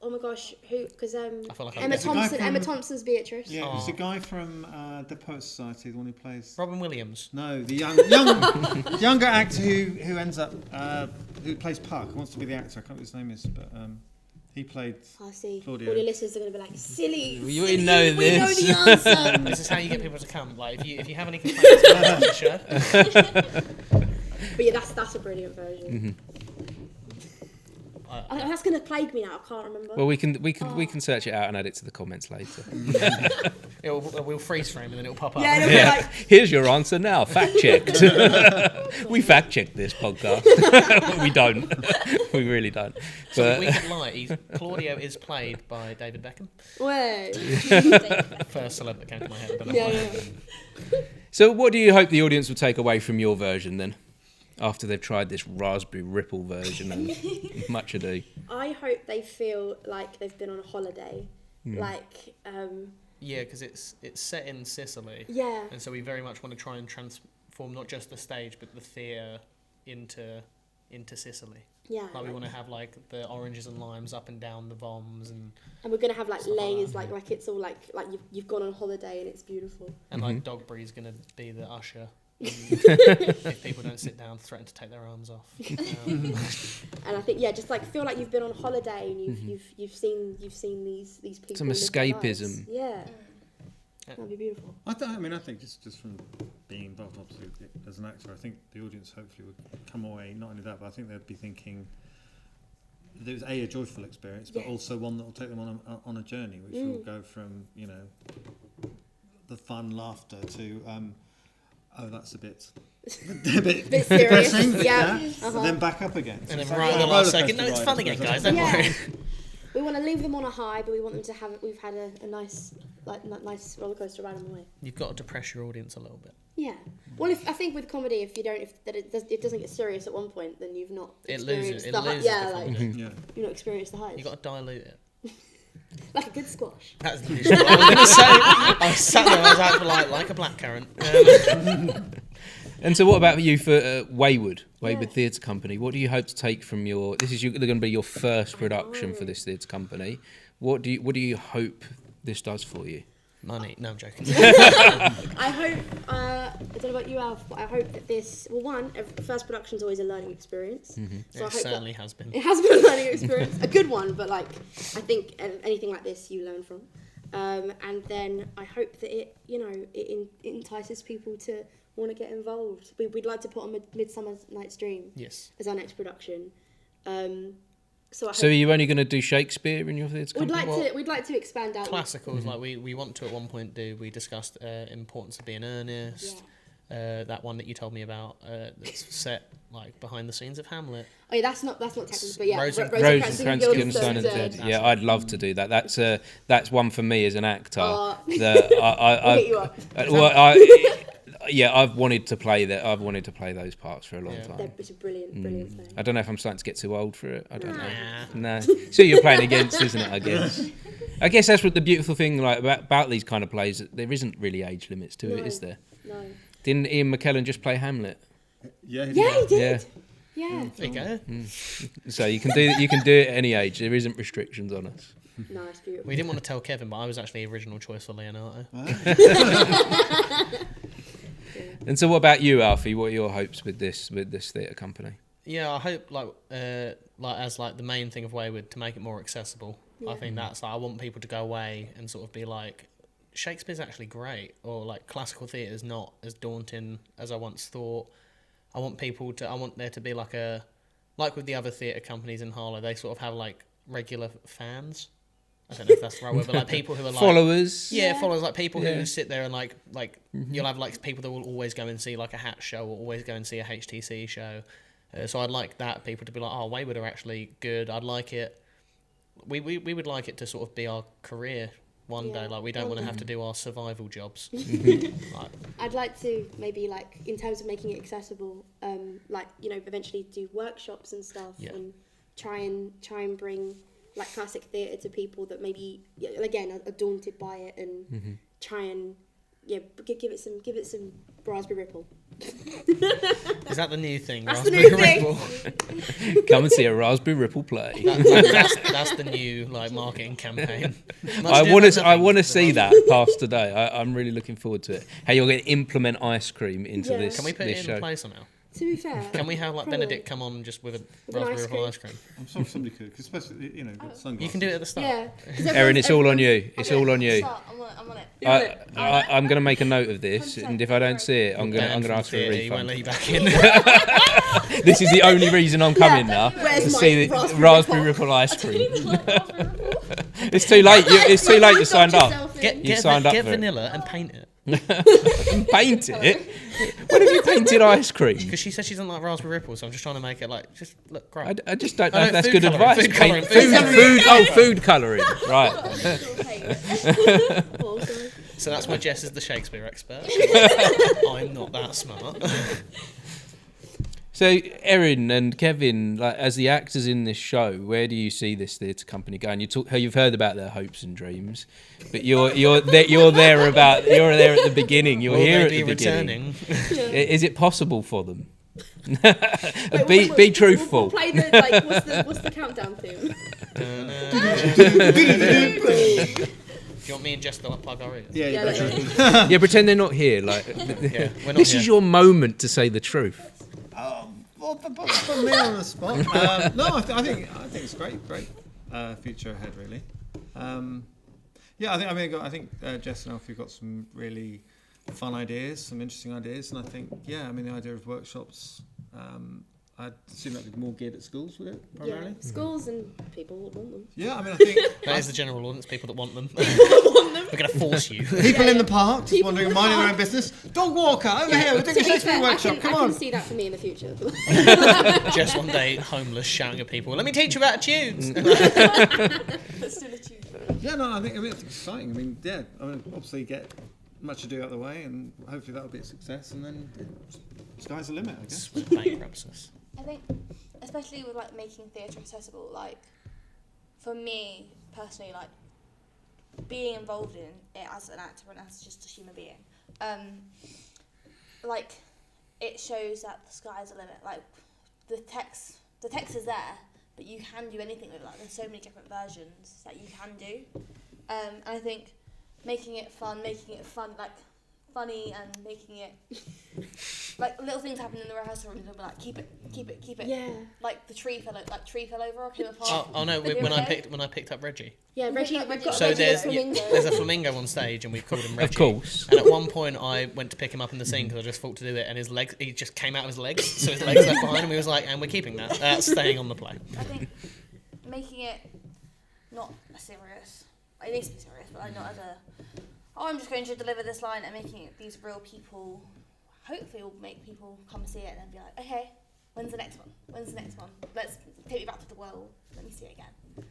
Oh my gosh, who? Because I feel like Emma Thompson's Beatrice. Yeah, it's the guy from the Poets Society, the one who plays. Robin Williams. No, the younger actor who ends up who plays Puck, wants to be the actor. I can't remember what his name is, but he played. I see. Claudio. All your listeners are going to be like, silly. You silly, know we know this. the answer. This is how you get people to come. Like if you have any complaints about the show. But yeah, that's a brilliant version. That's going to plague me now. I can't remember. Well, we can search it out and add it to the comments later. We'll freeze frame and then it'll pop up. Yeah, it'll be like, Here's your answer now. Fact checked. We fact checked this podcast. We don't. We really don't. So we could lie. Claudio is played by David Beckham. wait. First celeb that came to my head. I don't know Yeah, why. So, what do you hope the audience will take away from your version then, after they've tried this Raspberry Ripple version of Much Ado? I hope they feel like they've been on a holiday. Like, Yeah, because it's set in Sicily. yeah. And so we very much want to try and transform not just the stage but the theatre into Sicily. Yeah. Like we want to have like the oranges and limes up and down the voms and And we're going to have like Stuff like lays, that. like it's all like you've gone on holiday and it's beautiful. like Dogberry's going to be the usher. If people don't sit down, threaten to take their arms off. And I think just like feel like you've been on holiday and you've seen these people. Some live their lives. escapism. Yeah. That'd be beautiful. I think just from being involved, obviously, as an actor, I think the audience hopefully would come away, not only that, but I think they'd be thinking there was a joyful experience, but also one that will take them on a journey, which will go from, the fun laughter to, that's a bit Bit serious. depressing, Yeah. and then back up again. And then it's right at like the a last roller second, no, coaster it's ride, fun I again, suppose. guys, don't worry. We want to leave them on a high, but we want them to have. We've had a nice nice roller coaster ride on the way. You've got to depress your audience a little bit. Yeah. Well, I think with comedy, if it doesn't get serious at one point, then you've not experienced the highs. Yeah, like you've not experienced the highs. You got to dilute it. Like a good squash. That's literally what I was going to say. I sat there, I was out for like a blackcurrant. And so, what about you for Wayward Theatre Company? What do you hope to take from your? This is going to be your first production for this theatre company. What do you hope this does for you? Money. No, I'm joking. I hope. I don't know about you, Alf, but I hope that this. Well, one, first production's always a learning experience. Mm-hmm. So It certainly has been. It has been a learning experience, a good one, but like I think anything like this you learn from. And then I hope that it entices people to want to get involved. We'd like to put on Midsummer Night's Dream as our next production. So are you only going to do Shakespeare in your theatre company? We'd like to expand out. Classicals, like we want to at one point do. We discussed importance of being earnest. Yeah. That one that you told me about that's set like behind the scenes of Hamlet. Oh yeah, that's not technical, but yeah, Rosencrantz and Guildenstern. Yeah, I'd love to do that. That's one for me as an actor. That we'll get you up. I've wanted to play that. I've wanted to play those parts for a long time. It's a brilliant thing. I don't know if I'm starting to get too old for it. I don't know. No. So you're playing against, isn't it? I guess that's what the beautiful thing like about these kind of plays. There isn't really age limits to it, is there? No. Didn't Ian McKellen just play Hamlet? Yeah, he did. Yeah. There you go. So you can do it at any age. There isn't restrictions on us. No, it's beautiful. We didn't want to tell Kevin, but I was actually the original choice for Leonardo. And so, what about you, Alfie? What are your hopes with this theatre company? Yeah, I hope as the main thing of Wayward to make it more accessible. Yeah. I think that's I want people to go away and sort of be like, Shakespeare's actually great, or like classical theatre is not as daunting as I once thought. I want there to be like with the other theatre companies in Harlow, they sort of have like regular fans. I don't know if that's the right word, but like people who are like followers. Yeah, followers, like people who sit there and like you'll have like people that will always go and see like a hat show or always go and see a HTC show. So I'd like that people to be like, oh, Wayward are actually good. I'd like it. We would like it to sort of be our career one day. Like we don't want to have to do our survival jobs. I'd like to maybe like in terms of making it accessible, eventually do workshops and stuff and try and bring like classic theatre to people that maybe again are daunted by it and try and give it some Rasberrie Ripple. Is that the new thing? That's Rasberrie the new Ripple. thing. Come and see a Rasberrie Ripple play. That's the new like marketing campaign. I want to see that past today. I'm really looking forward to it. How you're going to implement ice cream into this. Can we put it in play somehow? To be fair, can we have like Benedict come on just with a Rasberrie Ripple ice cream? I'm sorry somebody could, especially with sunglasses. You can do it at the start. Yeah. Erin, it's all on you. It's all on you. I'm on it. I'm going to make a note of this, and if I don't see it, I'm going to ask for a refund. He won't let you back in. This is the only reason I'm coming now. To see the Rasberrie Ripple ice cream. It's too late. It's too late. You signed up. Get vanilla and paint it. Paint it? When have you painted ice cream? Because she said she doesn't like Rasberrie Ripple, so I'm just trying to make it like just look great. I just don't know if that's good advice. Food colouring. Right. So that's why Jess is the Shakespeare expert. I'm not that smart. So, Erin and Kevin, like, as the actors in this show, where do you see this theatre company going? You've heard about their hopes and dreams, but you're there at the beginning. You're here at the beginning. Is it possible for them? Be truthful. We'll play what's the countdown theme? Do you want me and Jess to plug our ears? Yeah. Yeah, pretend they're not here. Like, this is your moment to say the truth. Put me on the spot. No, I think it's great future ahead, really. I think Jess and Alfie have got some really fun ideas, some interesting ideas, and I think the idea of workshops, I'd assume that'd be more geared at schools, would it, primarily? Yeah, schools and people that want them. Yeah, I mean, I think That is the general audience, people that want them. We're going to force you. people in the park just People wandering, in the minding their park. own business. Dog walker, over here, we're doing a To be Shakespeare fair, workshop, come I on. can see that for me in the future. Just one day, homeless, shouting at people, let me teach you about tunes. That's still a tune. Yeah, no, I mean, it's exciting. I mean, yeah, obviously get Much Ado out of the way, and hopefully that'll be a success, and then sky's the limit, I guess. Bankruptcies. I think, especially with like making theatre accessible, like for me personally, like being involved in it as an actor and as just a human being, like it shows that the sky's the limit. Like the text is there, but you can do anything with it. Like there's so many different versions that you can do, and I think making it fun, like funny, and making it like little things happen in the rehearsal room. They'll be like, keep it. Yeah. Like the tree fell over or came apart. Oh no! Did When you I okay? picked up Reggie. Yeah, Reggie. We've got So Reggie there's the flamingo. there's a flamingo on stage, and we've called him Reggie. Of course. And at one point, I went to pick him up in the scene because I just thought to do it, and his legs, he just came out of his legs, so his legs left behind, and we was like, and we're keeping that. That's staying on the play. I think making it not a serious. It needs to be serious, but like not as a. Oh, I'm just going to deliver this line, and making it these real people. Hopefully, will make people come and see it and then be like, okay, when's the next one? Let's take me back to the world. Let me see it again.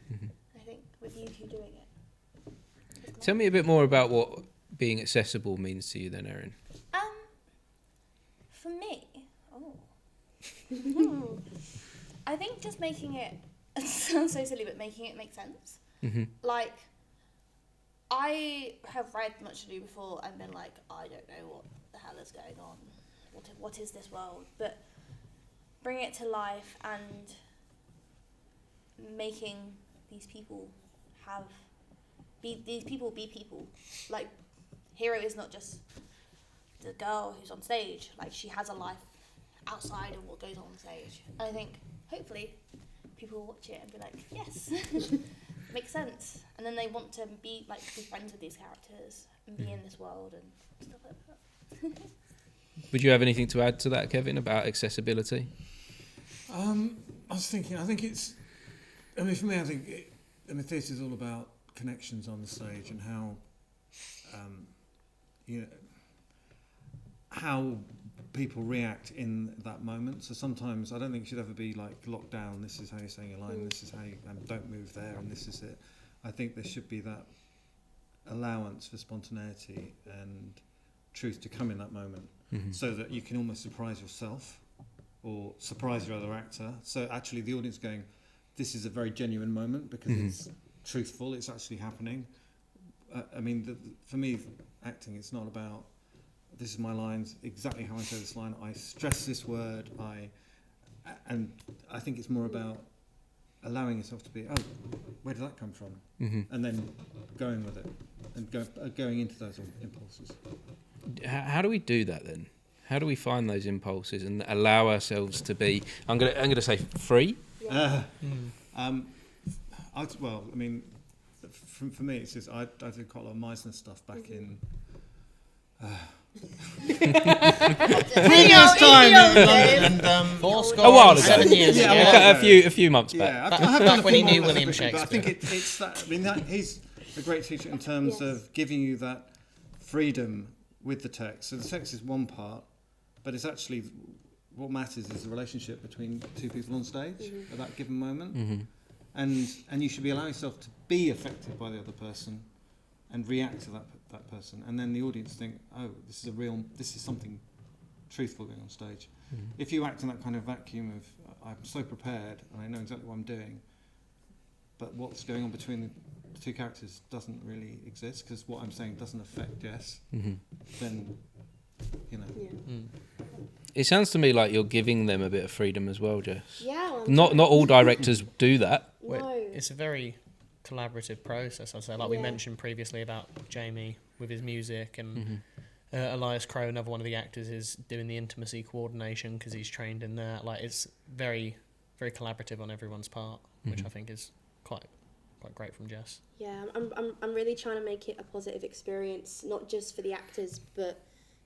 I think with you two doing it. Tell me a bit more about what being accessible means to you then, Erin. For me, I think just making it sounds so silly, but making it make sense. Like, I have read Much Ado before and been like, I don't know what the hell is going on. What is this world? But bringing it to life and making these people be people. Like, Hero is not just the girl who's on stage. Like, she has a life outside of what goes on stage. And I think, hopefully, people will watch it and be like, yes, makes sense. And then they want to be friends with these characters and be in this world and stuff like that. Would you have anything to add to that, Kevin, about accessibility? I was thinking, I think it's, I mean, for me, I think, theatre is all about connections on the stage and how, how people react in that moment. So sometimes I don't think it should ever be like locked down. This is how you're saying your line. This is how you don't move there, and this is it. I think there should be that allowance for spontaneity and truth to come in that moment, so that you can almost surprise yourself or surprise your other actor. So actually, the audience going, "This is a very genuine moment because it's truthful. It's actually happening." I mean, for me, acting, it's not about, this is my lines, exactly how I say this line, I stress this word, and I think it's more about allowing yourself to be, oh, where did that come from? And then going with it, and going into those impulses. How do we do that then? How do we find those impulses and allow ourselves to be, I'm gonna say free? For me, it's just, I did quite a lot of Meisner stuff back in 3 years' time in London, and Fourscore, A while ago. 7 years ago. a few months back. yeah, Back I have done a when few he knew more William exhibitions, but I think Shakespeare. it's that. I mean, he's a great teacher in terms of giving you that freedom with the text. So the text is one part, but it's actually what matters is the relationship between two people on stage at that given moment, and you should be allowing yourself to be affected by the other person and react to that person, and then the audience think, oh, this is something truthful going on stage. If you act in that kind of vacuum of, I'm so prepared and I know exactly what I'm doing, but what's going on between the two characters doesn't really exist because what I'm saying doesn't affect Jess, then, It sounds to me like you're giving them a bit of freedom as well, Jess. Yeah. Not all directors do that. No. It's a very collaborative process, I'd say. Like we mentioned previously about Jamie with his music, and Elias Crowe, another one of the actors, is doing the intimacy coordination because he's trained in that. Like it's very, very collaborative on everyone's part, which I think is quite great from Jess. Yeah, I'm really trying to make it a positive experience, not just for the actors, but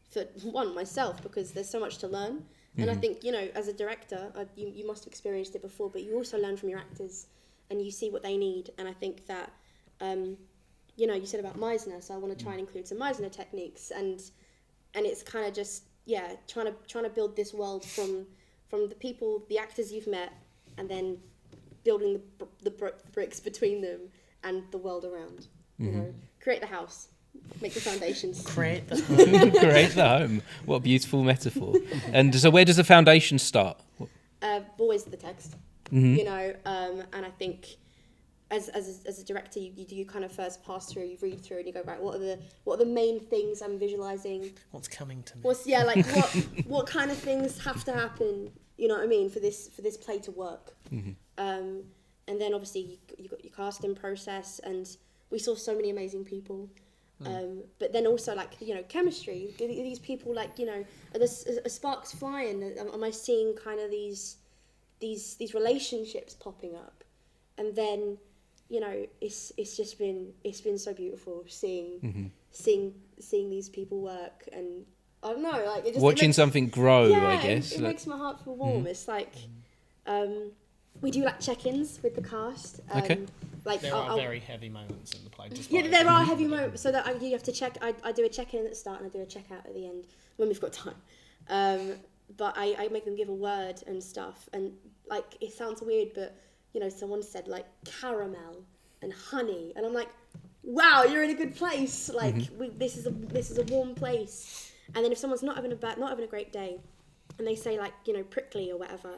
for myself, because there's so much to learn. And I think, you know, as a director, you must have experienced it before, but you also learn from your actors and you see what they need. And I think that, you know, you said about Meisner, so I want to try and include some Meisner techniques, and it's kind of just, trying to build this world from the people, the actors you've met, and then building the bricks between them and the world around. You know, create the house, make the foundations. Create the home. Create the home. What a beautiful metaphor. And so where does the foundation start? Always the text. You know, and I think as a director, you kind of first pass through, you read through, and you go, right, what are the main things I'm visualizing? What's coming to me? What kind of things have to happen? You know what I mean, for this play to work. And then obviously you got your casting process, and we saw so many amazing people. But then also, like, you know, chemistry. Are these people, like, you know, are sparks flying? Am I seeing kind of these relationships popping up? And then, you know, it's been so beautiful seeing these people work, and I don't know, like, watching something grow. I guess it makes my heart feel warm. It's like we do like check-ins with the cast. Okay. Like there are very heavy moments in the play. There are heavy moments, so that you have to check. I do a check-in at the start and I do a check-out at the end when we've got time. But I make them give a word and stuff, and like, it sounds weird, but you know, someone said like caramel and honey, and I'm like, wow, you're in a good place. Like, this is a warm place. And then if someone's not having a great day, and they say, like, you know, prickly or whatever,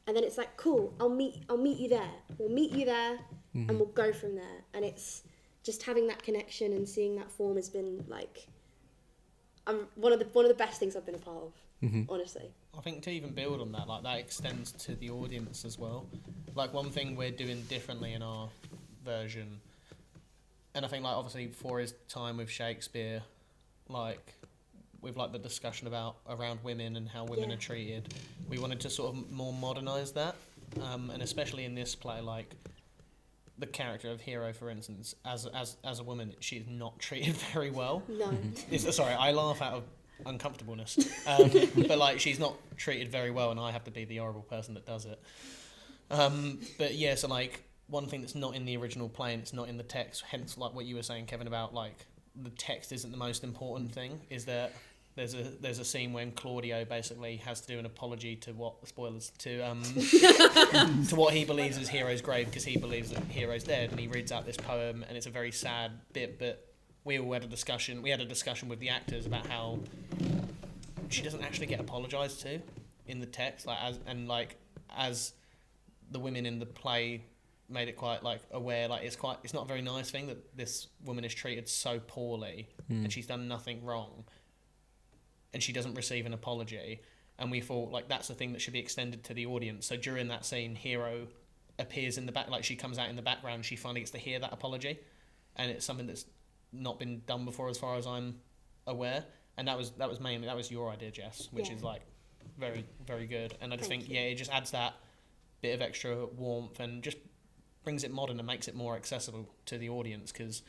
and then it's like, cool, I'll meet you there. We'll meet you there, and we'll go from there. And it's just having that connection and seeing that form has been like, one of the best things I've been a part of. Honestly. I think to even build on that, like, that extends to the audience as well. Like, one thing we're doing differently in our version, and I think, like, obviously for his time with Shakespeare, like, with like the discussion around women and how women are treated, we wanted to sort of more modernise that, and especially in this play, like, the character of Hero, for instance, as a woman, she's not treated very well. No. Sorry, I laugh out of uncomfortableness, but like, she's not treated very well, and I have to be the horrible person that does it. But yeah, so like, one thing that's not in the original play and it's not in the text, hence like what you were saying, Kevin, about like the text isn't the most important thing, is that there's a scene when Claudio basically has to do an apology to to what he believes is Hero's grave, because he believes that Hero's dead, and he reads out this poem, and it's a very sad bit, but we all had a discussion with the actors about how she doesn't actually get apologised to in the text, like, as the women in the play made it quite like aware, like, it's not a very nice thing that this woman is treated so poorly and she's done nothing wrong and she doesn't receive an apology. And we thought, like, that's the thing that should be extended to the audience. So during that scene, Hero appears in the back, like, she comes out in the background, she finally gets to hear that apology, and it's something that's not been done before as far as I'm aware. And that was your idea, Jess, which is like very, very good. And I just think it just adds that bit of extra warmth and just brings it modern and makes it more accessible to the audience, because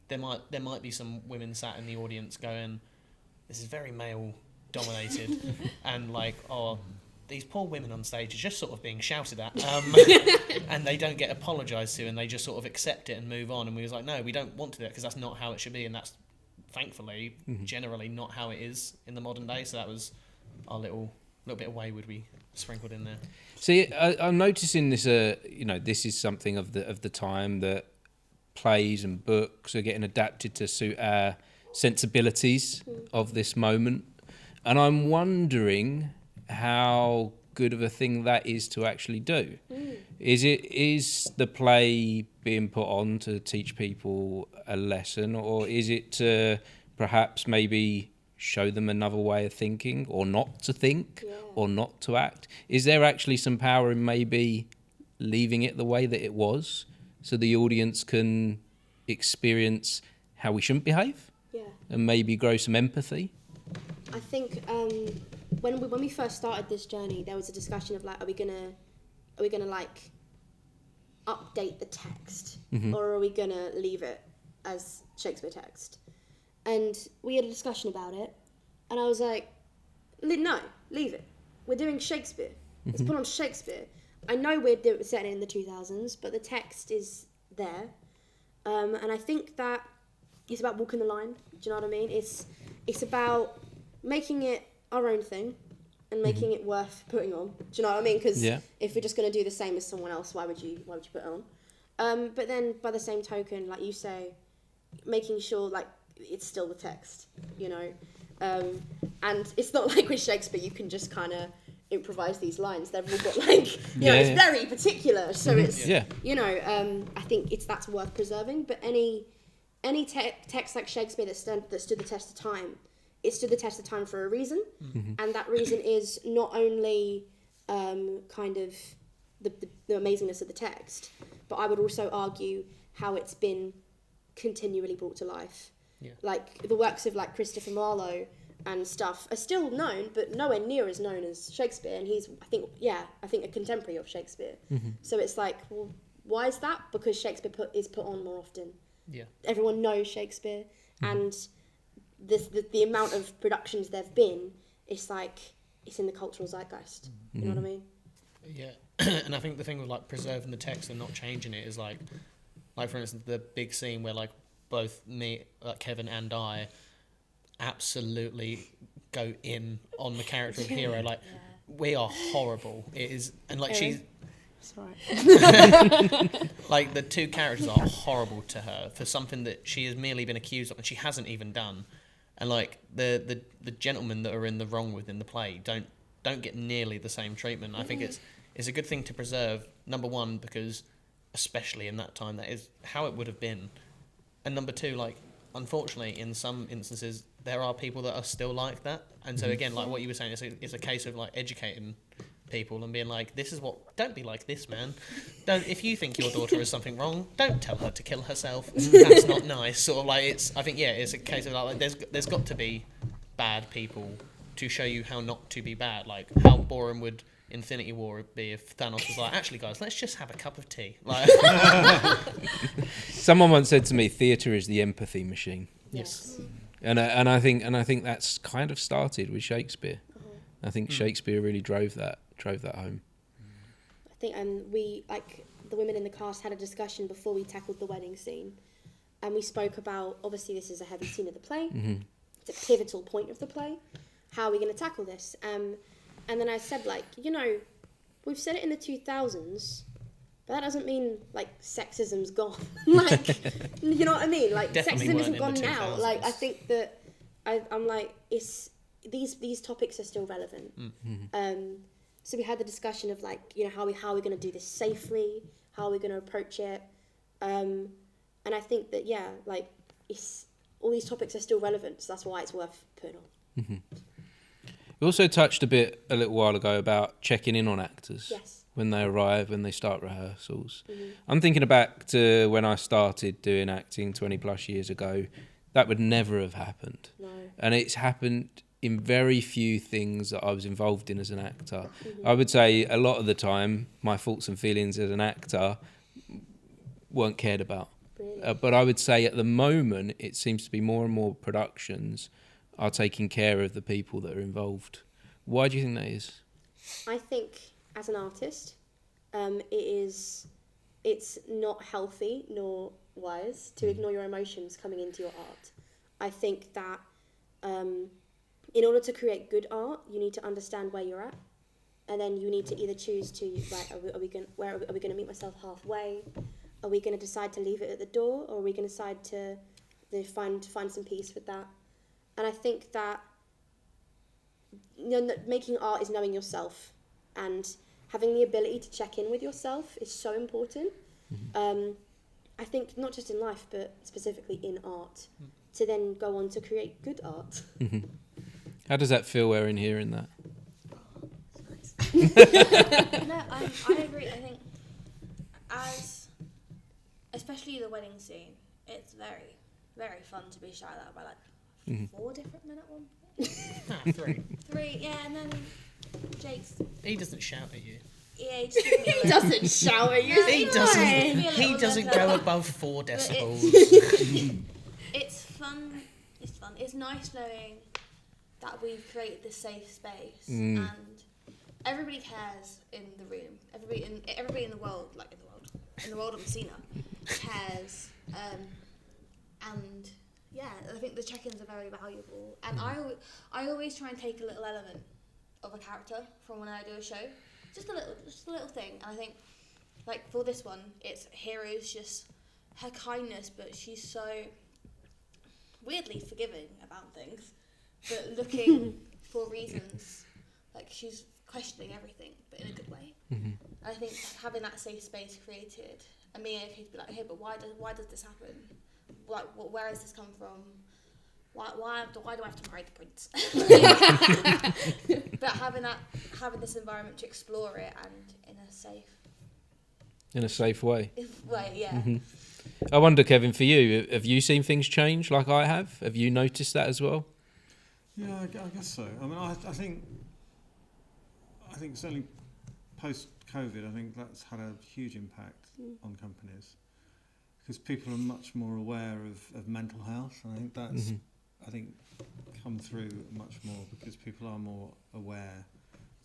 there might be some women sat in the audience going, this is very male dominated and like, oh, these poor women on stage are just sort of being shouted at, and they don't get apologised to, and they just sort of accept it and move on. And we was like, no, we don't want to do that, because that's not how it should be, and that's thankfully generally not how it is in the modern day. So that was our little bit of Wayward we sprinkled in there. See, I'm noticing this. This is something of the time that plays and books are getting adapted to suit our sensibilities of this moment, and I'm wondering how good of a thing that is to actually do. Is the play being put on to teach people a lesson, or is it to perhaps maybe show them another way of thinking, or not to think, or not to act? Is there actually some power in maybe leaving it the way that it was, so the audience can experience how we shouldn't behave, and maybe grow some empathy? I think when we first started this journey, there was a discussion of like, are we gonna like update the text, or are we gonna leave it as Shakespeare text? And we had a discussion about it, and I was like, no, leave it. we're doing Shakespeare. Let's put on Shakespeare. I know we're setting it in the 2000s, but the text is there. And I think that it's about walking the line. Do you know what I mean? It's about making it our own thing and making it worth putting on. Do you know what I mean? Because if we're just going to do the same as someone else, why would you put it on? But then by the same token, like you say, making sure like it's still the text, you know. And it's not like with Shakespeare you can just kind of improvise these lines. They've all got like, you know, it's very particular. So it's, you know, I think that's worth preserving. But any text like Shakespeare that stood the test of time, it stood the test of time for a reason. And that reason is not only kind of the amazingness of the text, but I would also argue how it's been continually brought to life. Like the works of like Christopher Marlowe and stuff are still known, but nowhere near as known as Shakespeare. And he's, I think a contemporary of Shakespeare. So it's like, well, why is that? Because Shakespeare is put on more often. Everyone knows Shakespeare, and the amount of productions there've been, it's like it's in the cultural zeitgeist. You know what I mean? Yeah, and I think the thing with like preserving the text and not changing it is like for instance the big scene where like both me, like Kevin and I, absolutely go in on the character of Hero. Like we are horrible. It is, and like Erin? she's. Sorry. Like the two characters are horrible to her for something that she has merely been accused of and she hasn't even done. And like the gentlemen that are in the wrong within the play don't get nearly the same treatment. I think it's a good thing to preserve. Number one, because especially in that time, that is how it would have been. And number two, like unfortunately, in some instances, there are people that are still like that. And so again, like what you were saying, it's a case of like educating people and being like, this is what, don't be like this, man. Don't, if you think your daughter has something wrong, don't tell her to kill herself. That's not nice. Sort of like it's a case of like there's got to be bad people to show you how not to be bad. Like how boring would Infinity War be if Thanos was like, actually guys, let's just have a cup of tea. Like someone once said to me, theatre is the empathy machine. Yes. And I think that's kind of started with Shakespeare. I think Shakespeare really drove that home. I think we, like the women in the cast, had a discussion before we tackled the wedding scene, and we spoke about, obviously this is a heavy scene of the play, it's a pivotal point of the play, how are we going to tackle this? And then I said, like, you know, we've said it in the 2000s, but that doesn't mean like sexism's gone. Like, you know what I mean? Like Definitely sexism isn't weren't gone in the now. 2000s. Like I think that I'm like, it's these topics are still relevant. So we had the discussion of like, you know, how are we going to do this safely? How are we going to approach it? And I think that like it's all these topics are still relevant. So that's why it's worth putting on. We also touched a little while ago about checking in on actors. Yes. When they arrive, when they start rehearsals. I'm thinking back to when I started doing acting 20 plus years ago. That would never have happened. No. And it's happened in very few things that I was involved in as an actor. I would say a lot of the time, my thoughts and feelings as an actor weren't cared about. Really? But I would say at the moment, it seems to be more and more productions are taking care of the people that are involved. Why do you think that is? I think as an artist, it's not healthy nor wise to ignore your emotions coming into your art. I think that in order to create good art, you need to understand where you're at, and then you need to either choose to, right, are we going to meet myself halfway? Are we going to decide to leave it at the door, or are we going to decide to find some peace with that? And I think that, you know, making art is knowing yourself, and having the ability to check in with yourself is so important. I think not just in life, but specifically in art, to then go on to create good art. How does that feel, Erin, hearing that? No, I agree. I think especially the wedding scene, it's very, very fun to be shouted at by like 4 different men at one point. 3, yeah, and then Jake's. He doesn't shout at you. Yeah, he just gives me a He doesn't shout at you. He doesn't go above 4 decibels. It's fun. It's fun. It's nice knowing that we've created this safe space, and everybody cares in the room. Everybody in the world of Messina cares. And yeah, I think the check-ins are very valuable. And I always try and take a little element of a character from when I do a show, just a little thing. And I think, like for this one, it's Hero's just her kindness, but she's so weirdly forgiving about things, but looking for reasons. Like she's questioning everything, but in a good way. And I think having that safe space created, and being okay to be like, hey, but why does this happen? Like, where has this come from? Why do I have to marry the prince? But having this environment to explore it and in a safe way. Yeah. I wonder, Kevin, for you, have you seen things change like I have? Have you noticed that as well? Yeah, I guess so. I mean, I think certainly post-COVID, I think that's had a huge impact on companies, because people are much more aware of mental health, and I think that's come through much more because people are more aware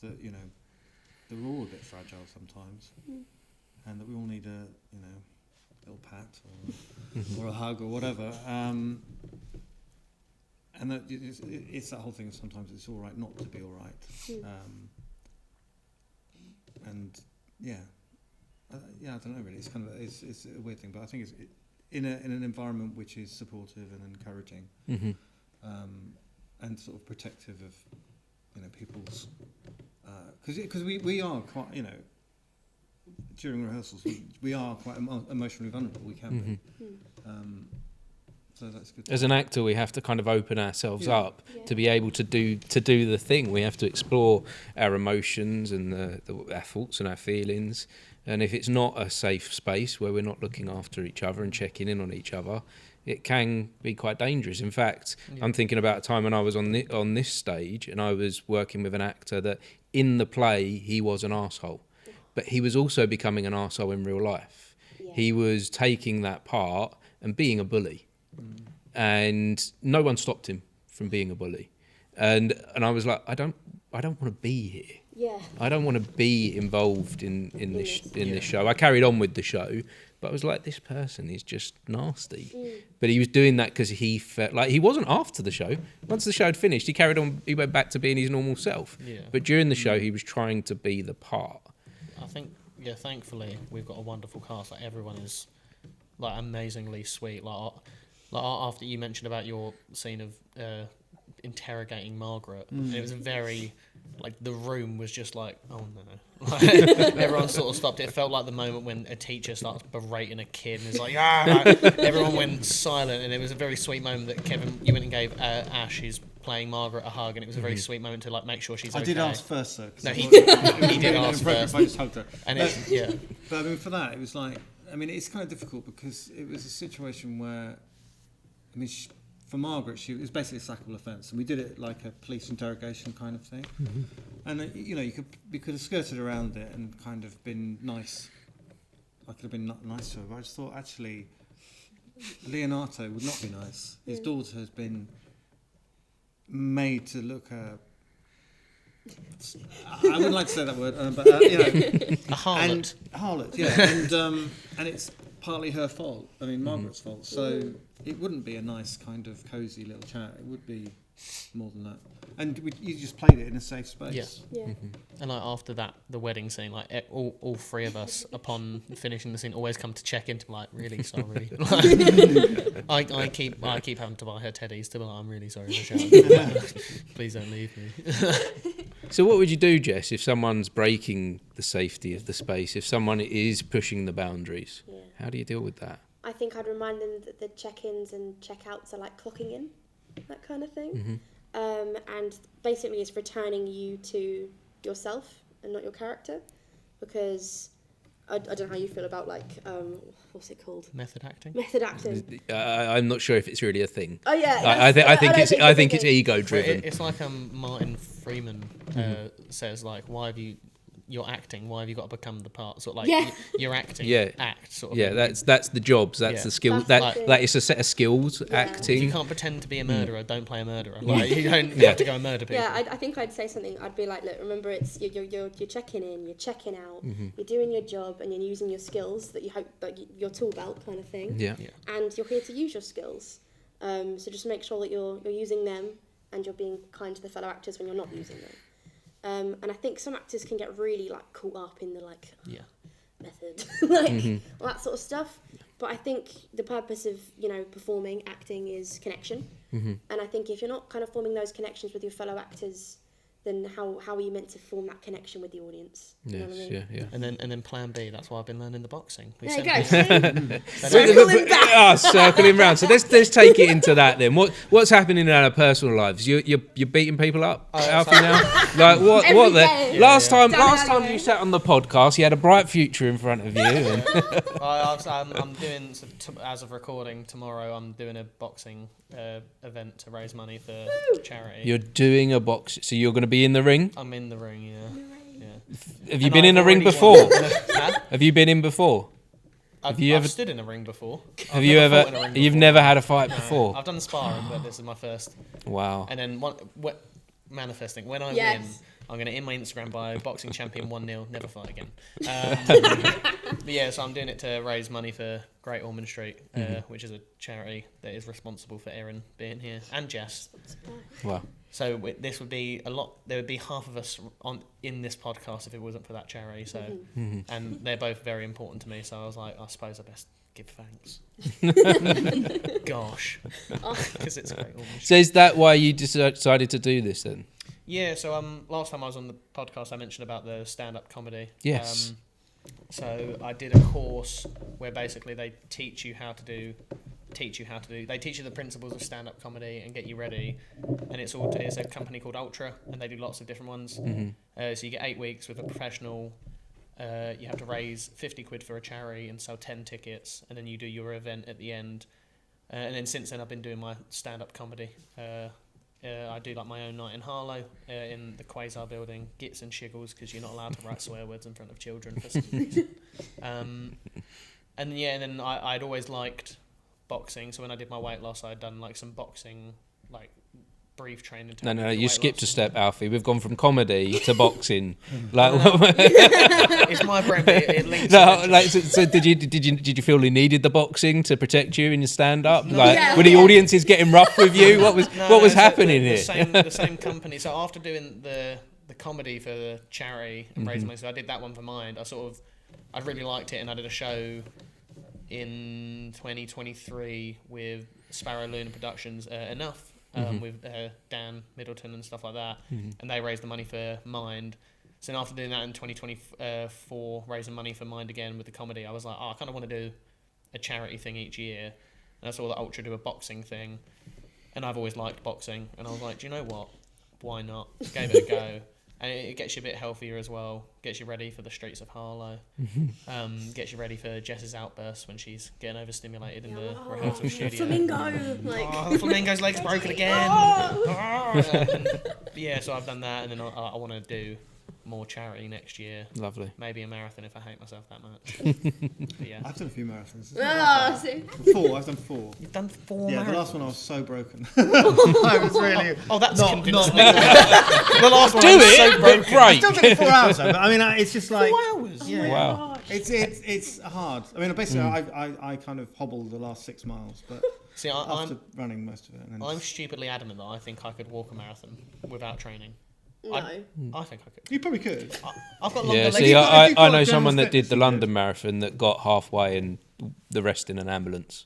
that that we're all a bit fragile sometimes, and that we all need a little pat or a hug or whatever, and that it's that whole thing. Sometimes it's all right not to be all right, and I don't know really. It's kind of it's a weird thing, but I think it's in an environment which is supportive and encouraging, and sort of protective of people's because we are quite during rehearsals we are quite emotionally vulnerable. We can be. So that's good. As an actor, we have to kind of open ourselves up to be able to do the thing. We have to explore our emotions and our thoughts and our feelings. And if it's not a safe space where we're not looking after each other and checking in on each other, it can be quite dangerous. In fact, I'm thinking about a time when I was on this stage and I was working with an actor that in the play he was an arsehole, but he was also becoming an arsehole in real life. Yeah. He was taking that part and being a bully. And no one stopped him from being a bully, and I was like, I don't want to be here. Yeah. I don't want to be involved in this show. I carried on with the show, but I was like, this person is just nasty. But he was doing that because he felt like he wasn't after the show. Once the show had finished, he carried on. He went back to being his normal self. Yeah. But during the show, he was trying to be the part. I think, thankfully, we've got a wonderful cast. Like everyone is like amazingly sweet. Like after you mentioned about your scene of interrogating Margaret, it was very, like, the room was just like, oh no. Like, everyone sort of stopped. It felt like the moment when a teacher starts berating a kid and is like, everyone went silent, and it was a very sweet moment that Kevin, you went and gave Ash, who's playing Margaret, a hug, and it was a very sweet moment to like make sure she's okay. I did ask first, though. No, he did ask first. I just hugged her. And but I mean, for that, it was like, I mean, it's kind of difficult because it was a situation where, I mean, for Margaret, it was basically a sackable offence, and we did it like a police interrogation kind of thing. And we could have skirted around it and kind of been nice. I could have been nice to her, but I just thought actually, Leonardo would not be nice. His daughter has been made to look. I wouldn't like to say that word, but a harlot. Harlot, yeah, and it's partly her fault. I mean, Margaret's fault. So it wouldn't be a nice kind of cosy little chat. It would be more than that. And you just played it in a safe space. Yeah. And like after that, the wedding scene, like all three of us, upon finishing the scene, always come to check in to be like, really sorry. Like, I keep having to buy her teddies to be like, I'm really sorry, Michelle. Please don't leave me. So what would you do, Jess, if someone's breaking the safety of the space, if someone is pushing the boundaries? Yeah. How do you deal with that? I think I'd remind them that the check-ins and check-outs are like clocking in, that kind of thing. And basically it's returning you to yourself and not your character, because I don't know how you feel about like what's it called? Method acting. I'm not sure if it's really a thing. Oh yeah. I think it's ego driven. It's like Martin Freeman says, like, why have you you're acting. Why have you got to become the part? Sort of like Yeah. you're acting. Yeah. Act sort of. Yeah, thing. that's the jobs. That's the skill. That's the That is a set of skills. Yeah. Acting. You can't pretend to be a murderer. Don't play a murderer. Like, you don't have to go and murder people. Yeah, I think I'd say something. I'd be like, look, remember, it's you're checking in, you're checking out, Mm-hmm. you're doing your job, and you're using your skills that you hope that your tool belt kind of thing. Yeah. And you're here to use your skills. So just make sure that you're using them, and you're being kind to the fellow actors when you're not using them. And I think some actors can get really like caught up in the like method, like all that sort of stuff. But I think the purpose of performing, acting is connection. And I think if you're not kind of forming those connections with your fellow actors, then how are you meant to form that connection with the audience? You know what I mean? Yeah. And then plan B. That's why I've been learning the boxing. There you go. Circling round. So let's take it into that then. What's happening in our personal lives? You're beating people up, Alfie, now. Like what? Every What? day. Last time Alleyway. you sat on the podcast, you had a bright future in front of you. And I'm doing, as of recording tomorrow, I'm doing a boxing event to raise money for charity. you're doing a box. So you're going to be in the ring. I'm in the ring, yeah. Have you And been in I've a ring already before? won. Huh? Have you been in before? I've you ever- stood in a ring before. Have you ever? fought in a ring You've before. never had a fight before. I've done sparring, but this is my first. Wow. And then manifesting. When I win, Yes. I'm going to, in my Instagram bio, boxing champion 1-0, never fight again. But yeah, so I'm doing it to raise money for Great Ormond Street, which is a charity that is responsible for Erin being here, and Jess. Wow. So this would be a lot. There would be half of us in this podcast if it wasn't for that charity. So, and they're both very important to me. So I was like, I suppose I best give thanks. Gosh, because it's Great Ormond Street. So is that why you decided to do this then? Yeah, so last time I was on the podcast, I mentioned about the stand-up comedy. Yes. So I did a course where basically they teach you they teach you the principles of stand-up comedy and get you ready. And it's a company called Ultra, and they do lots of different ones. So you get 8 weeks with a professional. You have to raise 50 quid for a charity and sell 10 tickets, and then you do your event at the end. And then since then I've been doing my stand-up comedy. I do like my own night in Harlow in the Quasar building, gits and shiggles, because you're not allowed to write swear words in front of children for some reason. And then I'd always liked boxing, so when I did my weight loss, I'd done like some boxing, like brief training. No, you skipped a step, Alfie. We've gone from comedy to boxing. It's my brain, but it links. No, like so did you feel you needed the boxing to protect you in your stand up? No. Like were the audiences getting rough with you? What was So happening the here? The same company. So after doing the comedy for the charity and raising money, so I did that one for Mind. I really liked it, and I did a show in 2023 with Sparrow Luna Productions, Enough. With Dan Middleton and stuff like that, and they raised the money for Mind. So then after doing that in 2024, raising money for Mind again with the comedy, I was like, I kind of want to do a charity thing each year. And I saw that Ultra do a boxing thing, and I've always liked boxing, and I was like, do you know what? Why not? Gave it a go. And it gets you a bit healthier as well. Gets you ready for the streets of Harlow. Gets you ready for Jess's outbursts when she's getting overstimulated in the rehearsal studio. Flamingo, The flamingo's leg's broken again. So I've done that, and then I want to do more charity next year. Lovely. Maybe a marathon if I hate myself that much. But yeah. I've done a few marathons. see? 4. I've done 4. You've done 4 Yeah, marathons. the last one I was so broken. I was really. Oh, that's not convincing. not The last one Do I was it, so but broken. right. Still took 4 hours though. But I mean, it's just like 4 hours. Yeah. Wow. It's hard. I mean, basically, I kind of hobbled the last 6 miles, but See, after running most of it. And then I'm stupidly adamant that I think I could walk a marathon without training. No. I think I could. you probably could. I've got longer Yeah, legs. see, If I you've got know general someone that did fitness, the you London Marathon that got halfway and the rest in an ambulance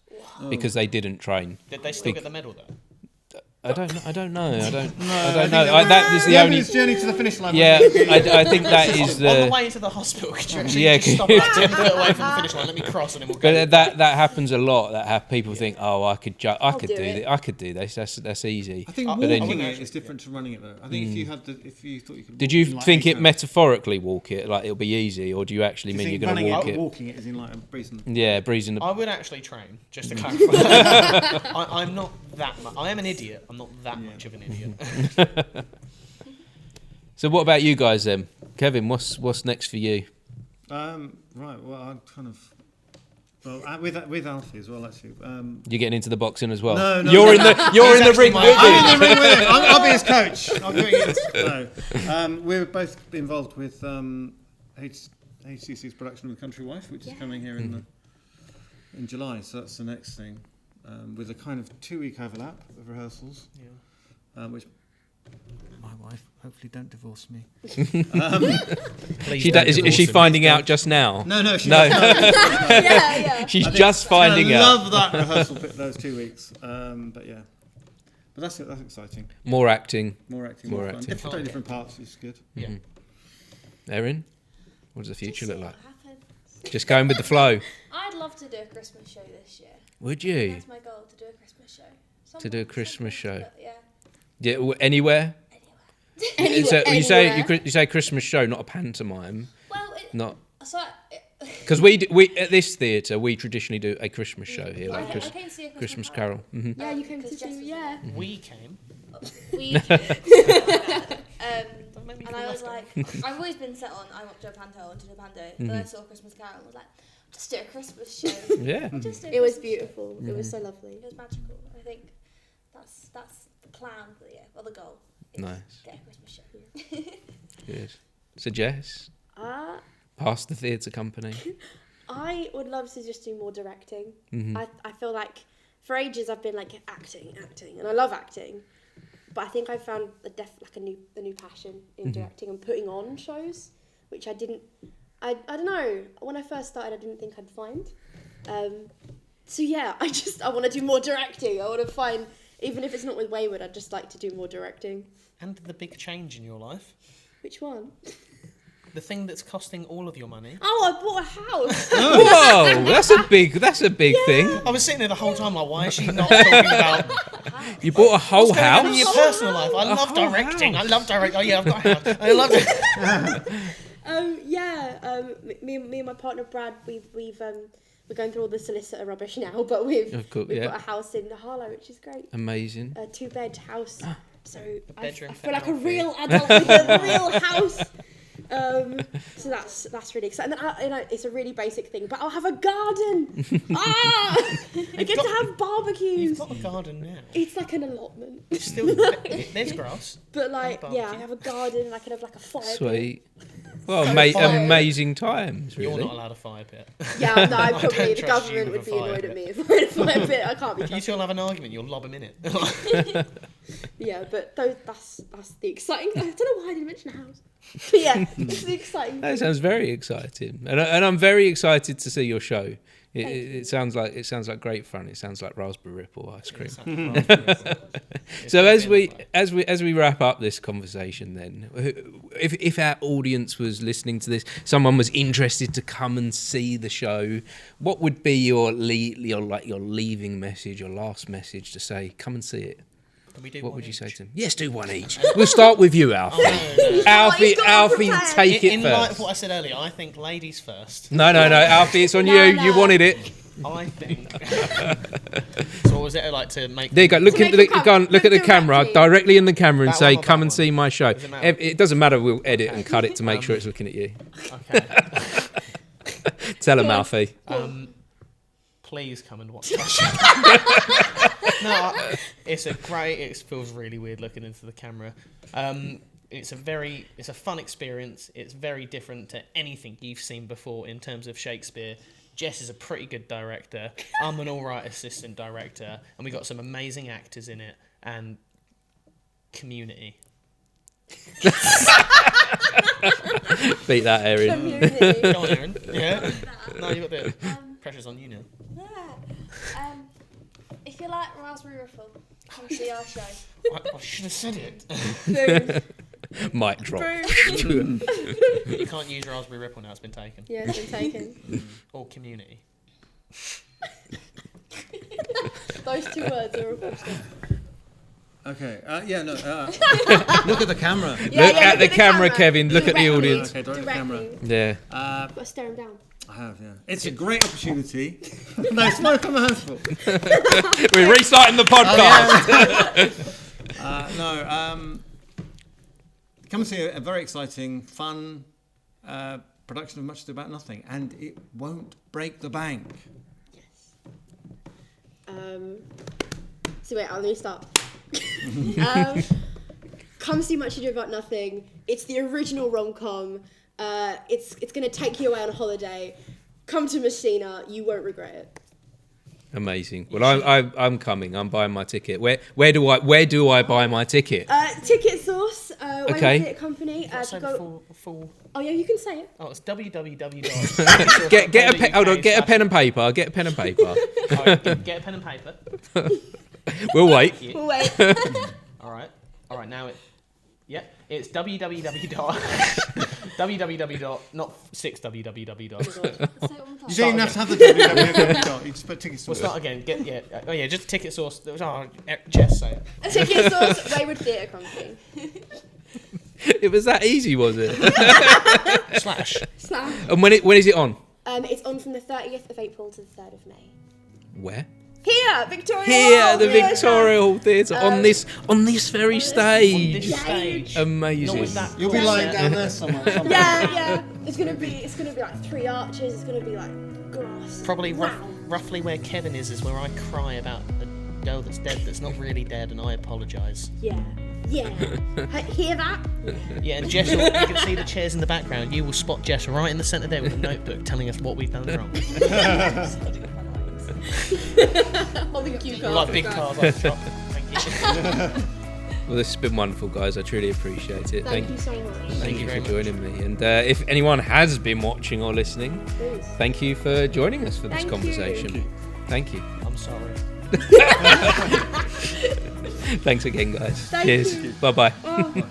because they didn't train. Did they still get the medal though? I don't know. I don't know. That is the only. ambulance journey to the finish line. Yeah, I think that is On the the. way to the hospital, could you actually Yeah, just stop about 10 foot away from the finish line? Let me cross and then we'll go. But that happens a lot. That have people think, oh, I could do it. I could do this. That's easy. I think But then walking you- it is different to running it though. I think if you thought you could. Did walk you in, like, think 8 it minutes, metaphorically walk it like it'll be easy, or do you actually do you mean you're think going to running walk it? it? Walking it is in like a breezing. Yeah, breezing. I would actually train, just to clarify. I'm not that much. I am an idiot. I'm not that much of an idiot. So what about you guys then? Kevin, what's next for you? Right. Well, I'm kind of. Well, with Alfie as well, actually. You're getting into the boxing as well. No, You're in the ring with him. I'm in the ring with him. I'll be his coach. I'm doing it. No. We're both involved with HCC's production of The Country Wife, which is coming here in July. So that's the next thing, with a kind of 2-week overlap of rehearsals. Yeah. Which my wife hopefully don't divorce me. Is she finding out just now? No. No. Yeah. She's just finding out. I love that rehearsal bit, those 2 weeks. But yeah. But that's exciting. More acting. More acting. Different parts is good. Yeah. Erin, what does the future look like? Happens. Just going with the flow. I'd love to do a Christmas show this year. Would you? That's my goal, to do a Christmas show. To do a Christmas show. Yeah. Yeah, anywhere? So you say Christmas show, not a pantomime. Well, because we at this theatre we traditionally do a Christmas show here, like I came to see a Christmas Carol. Mm-hmm. Yeah, you came to see. Yeah. We came. And I was like, I've always been set on I want to do a panto, I want to do a panto. Then I saw Christmas Carol and was like, just do a Christmas show. Yeah. It was beautiful. It was so lovely. It was magical. I think that's the plan for the year, or the goal. Nice. Get a Christmas show. Good. So Jess, past the theatre company. I would love to just do more directing. Mm-hmm. I feel like for ages I've been like acting, and I love acting, but I think I found a new passion in directing and putting on shows, which I don't know. When I first started, I didn't think I'd find. So yeah, I want to do more directing. I want to find, even if it's not with Wayward, I'd just like to do more directing. And the big change in your life. Which one? The thing that's costing all of your money. Oh, I bought a house. Whoa, that's a big thing. I was sitting there the whole time like, why is she not talking about You bought a whole what's going on in house? your personal life? I love directing. I love directing. Oh yeah, I've got a house. I love it. Me and my partner Brad, we're going through all the solicitor rubbish now, but we've got a house in Harlow, which is great. Amazing. A 2-bed house. So I bedroom feel like a Alfi. real adult with a real house. So that's really exciting. And then it's a really basic thing, but I'll have a garden. I get to have barbecues. You've got a garden now. It's like an allotment. It's still there's grass. But And a I barbecue. have a garden and I can have like a fire pit. Sweet. Well, fire. amazing times, really. You're not allowed a fire pit. Yeah, no, I probably don't the trust you government with would a be fire annoyed pit. at me if I had a fire pit. I can't be You trusted. two will have an argument. You'll lob him in it. Yeah, but that's the exciting. I don't know why I didn't mention a house. But yeah, it's the exciting. That sounds very exciting, and I'm very excited to see your show. It sounds like great fun. It sounds like Raspberry Ripple ice cream. So as we wrap up this conversation, then, if our audience was listening to this, someone was interested to come and see the show, what would be your leaving message, your last message to say, come and see it? What would you say to them? Yes, do one each. We'll start with you, Alfie. Alfie, take it in first. light of what I said earlier, I think ladies first. No, Alfie, it's on you. You wanted it. I think. So what was it like to make? There you go. Look at the camera, Directly. directly in the camera, and That say, one or "Come that and one? see my show." Does it matter? It doesn't matter. We'll edit and cut it to make sure it's looking at you. Okay. Tell him, Alfie. Please come and watch that show. No, it feels really weird looking into the camera. It's a fun experience. It's very different to anything you've seen before in terms of Shakespeare. Jess is a pretty good director. I'm an alright assistant director, and we got some amazing actors in it. And Community. Beat that, Erin. Community. Go on, Erin. Yeah. No, you got the pressure's on you now. If you like Raspberry Ripple, come see our show. I should have said it. Boom. Mic drop. Boom. You can't use Raspberry Ripple now. It's been taken. Yeah, it's been taken. Or Community. Those 2 words are unfortunate. Okay. Look at the camera. Yeah, Look at the camera, camera. Kevin. Look at the Directly. audience. Okay, direct the camera. Directly. Yeah. Got to stare him down. I have, yeah. It's a great opportunity. No, smoke on my hands full. We're restarting the podcast. Come and see a very exciting, fun, production of Much Ado About Nothing, and it won't break the bank. So wait, let me start. Come see Much Ado About Nothing. It's the original rom-com. It's going to take you away on a holiday. Come to Messina. You won't regret it. Amazing. Well, I'm coming. I'm buying my ticket. Where do I buy my ticket? Ticket Source, Wayward Okay. Theatre Company. So full. Oh yeah, you can say it. Oh, it's www. Get a pen. Hold on. Get a pen and paper. Get a pen and paper. Alright, get a pen and paper. We'll wait. Yeah. We'll wait. All right. Now it's www. Not 6 www. You don't even have to have the www. You just put Ticket We'll Source. start again. Just Ticket Source. Oh, Jess, say it. Ticket Source, Wayward Theatre Company. It was that easy, was it? Slash. And when is it on? It's on from the 30th of April to the 3rd of May. Where? Here, Victoria Here, Hall, the Theatre. Victoria Hall Theatre on this very stage. This stage. Amazing. Not with that You'll be lying down there somewhere. Yeah. It's gonna be like 3 arches. It's gonna be like grass. Probably Wow. roughly where Kevin is where I cry about a girl that's dead that's not really dead, and I apologise. Yeah. Hear that? Yeah, and Jess, you can see the chairs in the background. You will spot Jess right in the centre there with a notebook telling us what we've done wrong. Holding a cue card. Like big cars like the shop. Thank you. Well, this has been wonderful, guys. I truly appreciate it. Thank you so much. Thank you very for much. joining me. And if anyone has been watching or listening, Please. thank you for joining us for this Thank conversation. you. Thank you. I'm sorry. Thanks again, guys. Thank Cheers. you. Bye-bye. Oh.